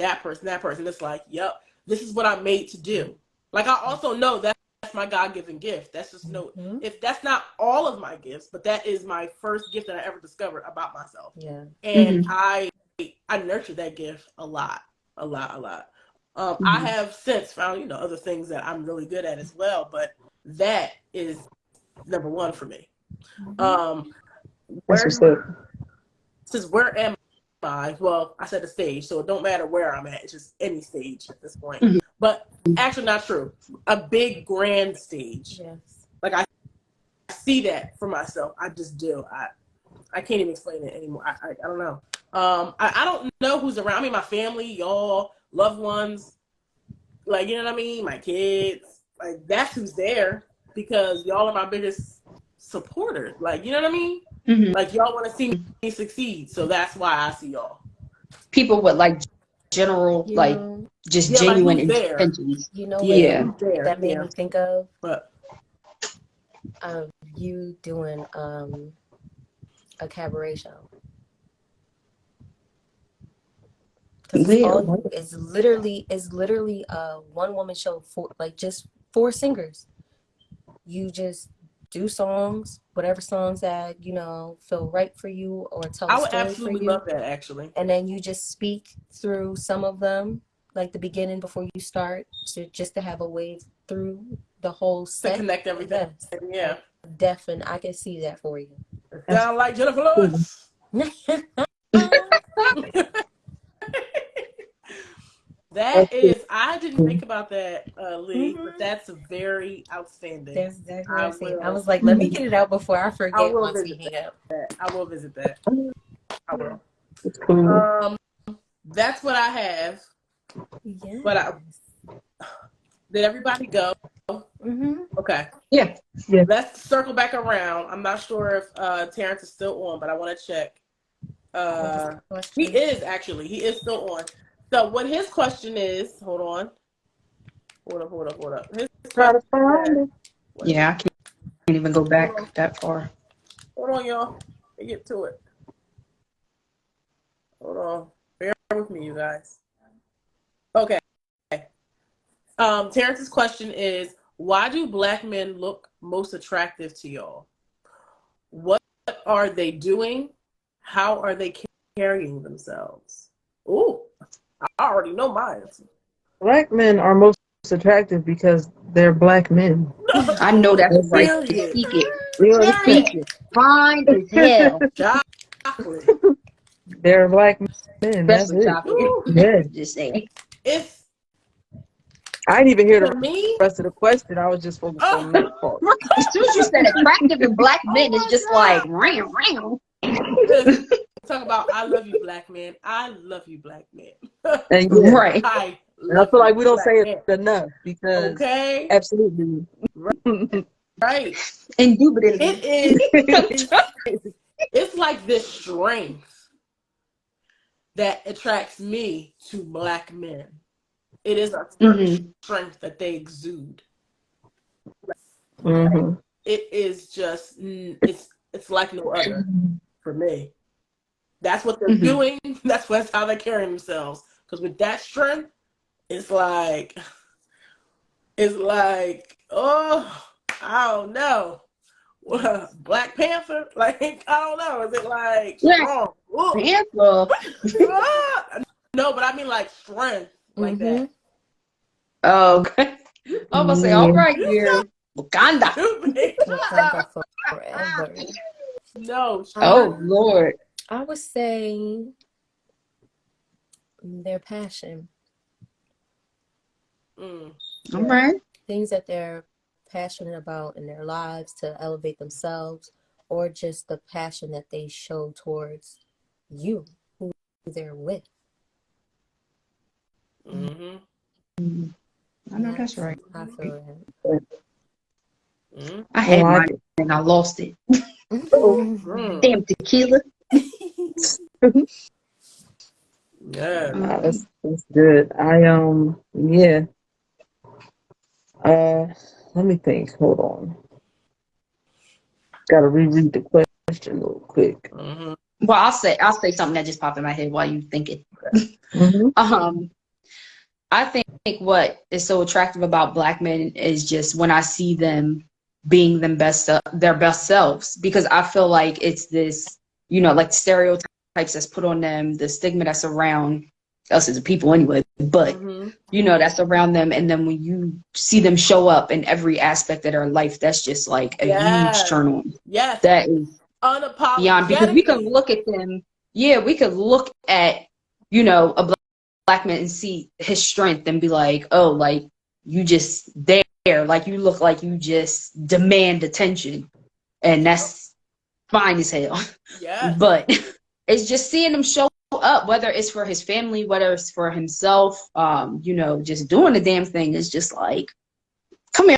It's like, yep, this is what I'm made to do. Like I also know that's my God-given gift. That's just if that's not all of my gifts, but that is my first gift that I ever discovered about myself. Yeah. And I nurtured that gift a lot. I have since found, other things that I'm really good at as well, but that is number one for me. Where am I? Well, I said the stage, so it don't matter where I'm at. It's just any stage at this point. But actually not true. A big grand stage. Yes. Like I see that for myself. I just do. I can't even explain it anymore. I don't know. I don't know who's around. I mean, my family, y'all, loved ones, like, you know what I mean? My kids. like that's who's there because y'all are my biggest supporters. Like, you know what I mean? Mhm. Like y'all want to see me succeed, so that's why I see y'all. People with like general, You like know, just Yeah, like genuine who's there? intentions. you know what Yeah. Who's there? that made me think of? But You doing a cabaret show. Because it's Yeah. all it's literally a one woman show for like just 4 singers. You just do songs, whatever songs that feel right for you or tell I a would story for absolutely you, love that actually. and then you just speak through some of them, like the beginning before you start, just to have a wave through the whole To set. connect everything. Yes, Yeah. definitely, I can see that for you. Sound like Jennifer Lewis. That is, I didn't think about that, Lee, but that's very outstanding. That's exactly what I I said. I will. was like, let me get it out before I I forget will once we visit hang up. that. I will visit that. I will. It's cool. That's what I have. Yes. But did everybody go? Mm-hmm. Okay. Yeah. Yeah. Let's circle back around. I'm not sure if Terrence is still on, but I want to check. He is actually. He is still on. So what his question is, hold on. Hold up. His Try to question find is, it. Yeah, I can't even go back that far. hold on, y'all. Let me get to it. Hold on. Bear with me, you guys. Okay. Terrence's question is, why do Black men look most attractive to y'all? What are they doing? How are they carrying themselves? Ooh, I already know my answer. Black men are most attractive because they're black men. I know that's right. Period. Speak it. You know, Speak it. Fine as hell. Chocolate. they're black men. That's Especially it. chocolate. Ooh, Yeah. Just saying. it's I didn't even hear to the me. rest of the question. I was just focused on that part. Right. As soon as you said attractive and black men, it's my just God. like ram. Listen, talk about I love you, black man. I love you, black man. And yeah, Right. I and I love feel you, like we don't black say man. it enough because Okay, absolutely. right. Indubitably. It's like this strength that attracts me to black men. It is a certain strength that they exude. Mm-hmm. It is just it's like no other for me. That's what they're doing. That's how they're carrying themselves. Because with that strength, it's like, oh, I don't know. Black Panther? Like, I don't know. Is it like strong? Panther. No, but I mean like strength. Like that. Oh, okay. I'm gonna say, all right, dear. Wakanda. Wakanda forever. No. Oh, Lord. I would say their passion. Mm. All right. Things that they're passionate about in their lives to elevate themselves, or just the passion that they show towards you, who they're with. Mm-hmm. I know that's right. I feel Mm-hmm. I had mine and I lost it. Mm. Damn tequila. Yeah. That's good. Yeah. Let me think. Hold on. Got to reread the question real quick. Mm-hmm. Well, I'll say something that just popped in my head while you thinking. Mm-hmm. I think what is so attractive about black men is just when I see them being their best selves, because I feel like it's this, like stereotypes that's put on them, the stigma that's around us as a people anyway, but that's around them. And then when you see them show up in every aspect of their life, that's just like a huge turn on. Yes. That is Unapologetically. beyond, because we could look at them. Yeah, we could look at, a black man and see his strength and be like, oh, like you just there, like you look like you just demand attention, and that's fine as hell. Yes. But it's just seeing him show up, whether it's for his family, whether it's for himself, just doing the damn thing is just like, come here,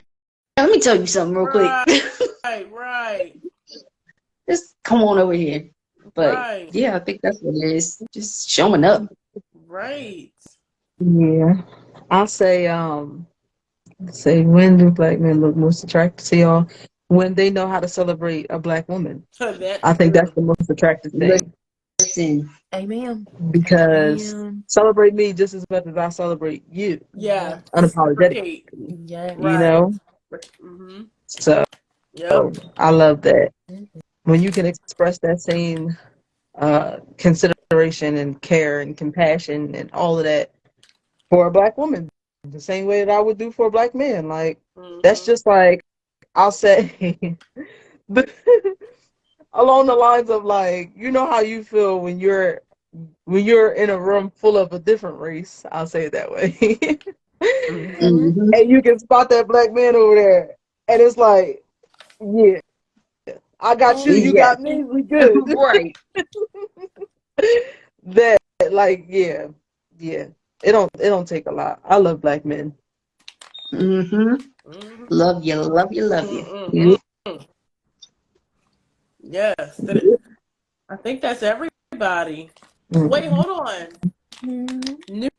let me tell you something real quick. Right. Just come on over here. But Right. yeah, I think that's what it is. Just showing up. Right. Yeah. I'll say when do black men look most attractive to y'all? When they know how to celebrate a black woman. That's I think true. that's the most attractive thing. Listen. Amen. Because Amen. celebrate me just as much as I celebrate you. Yeah. Unapologetic. Right. Yeah. You know? Mm-hmm. So Yep. I love that. Mhm. When you can express that same consideration and care and compassion and all of that for a black woman, the same way that I would do for a black man. Like, that's just like, I'll say, along the lines of like, you know how you feel when you're in a room full of a different race. I'll say it that way. Mm-hmm. And you can spot that black man over there, and it's like, yeah, I got you, you Yeah. got me, we good. Right. That, like, yeah. It don't take a lot. I love black men. Mm-hmm. Love you. Yeah. Yes. I think that's everybody. Wait, hold on. Mhm.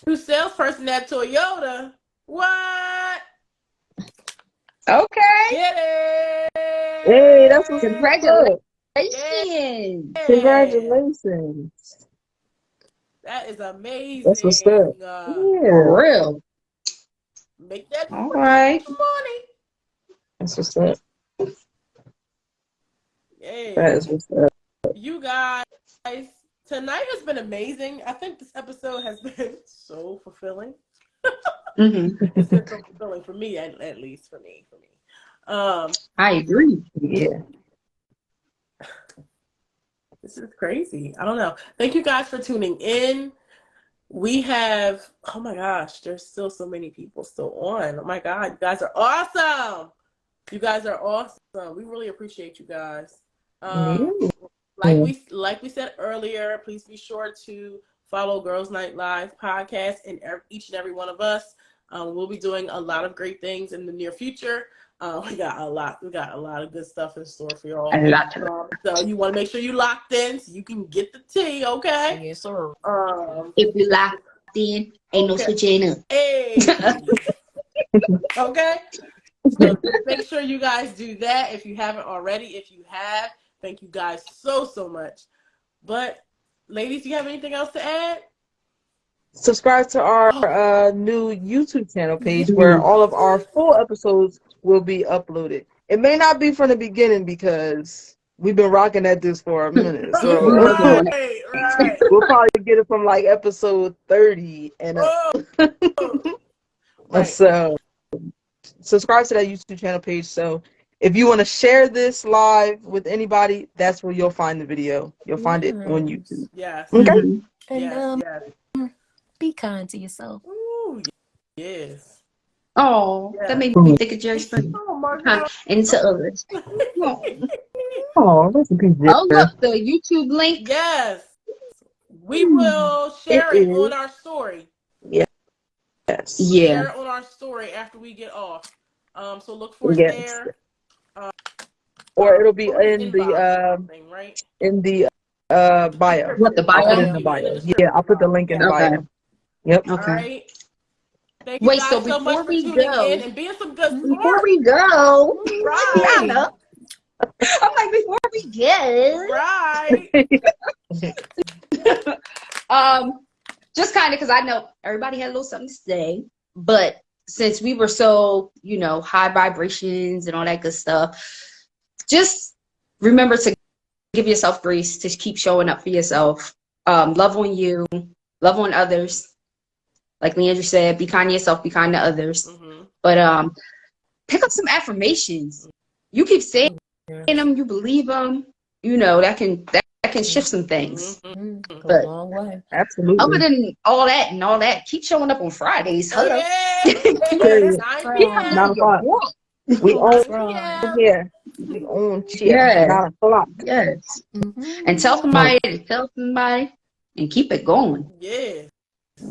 New salesperson at Toyota. What? Okay. Get it? Hey, that's what's Congratulations. up. Congratulations. That is amazing. That's what's up. For Yeah. real. Make that All right. money. That's what's up. Yeah. That is what's up. You guys, tonight has been amazing. I think this episode has been so fulfilling. Mm-hmm. It's been so fulfilling for me, at least for me. I agree. Yeah. This is crazy. I don't know. Thank you guys for tuning in. We have, oh my gosh, there's still so many people still on. Oh my God, you guys are awesome. You guys are awesome. We really appreciate you guys. Like we said earlier, please be sure to follow Girls Night Live podcast and each and every one of us. We'll be doing a lot of great things in the near future. We got a lot of good stuff in store for y'all. A lot. So you want to make sure you locked in so you can get the tea, okay? Yes, sir. If you locked in, ain't no switching up. Hey. Okay. So just make sure you guys do that if you haven't already. If you have, thank you guys so much. But ladies, do you have anything else to add? Subscribe to our new YouTube channel page where all of our full episodes will be uploaded. It may not be from the beginning because we've been rocking at this for a minute. So Right. we'll probably get it from like episode 30 and up. Right. So subscribe to that YouTube channel page. So if you want to share this live with anybody, that's where you'll find the video. You'll find it on YouTube. Yes. Okay. Mm-hmm. And Yes. be kind to yourself. Ooh, yes. Oh, Yeah. that made me think of Jerry Springer. Oh my God. And to others. Oh, rest in peace, Oh, Jerry. look, the YouTube link. Yes. We will share it on our story. Yes. Yeah. Share it on our story after we get off. So look for it there. Or it'll be Or in the right? in the bio. What, the I'll put bio? it in the bio. Yeah, I'll put the link in the bio. Yep. Okay. All right. Thank you Wait, guys so so much for tuning in and being some good sport. Before we go, Right. I'm like, before we go, Right. just kind of because I know everybody had a little something to say, but since we were so, high vibrations and all that good stuff, just remember to give yourself grace, to keep showing up for yourself. Love on you, love on others. Like Leandra said, be kind to yourself, be kind to others. Mm-hmm. But pick up some affirmations. You keep saying them, you believe them. That can shift some things. Mm-hmm. Go a long way. Absolutely. Other than all that, keep showing up on Fridays. Oh, Hello. yeah. 9 p.m. 9 o'clock. We own here. We own shit. Yeah. 9 o'clock. Yes. Mm-hmm. And tell somebody to tell somebody and keep it going. Yeah.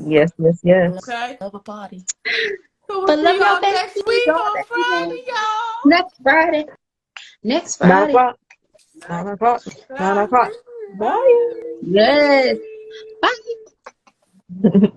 Yes. Okay. Love a party. So we'll But see love y'all y'all next week on Friday. Next Friday. Next 9 Friday. o'clock. 9 o'clock. 9 o'clock. Bye. Yes. Bye.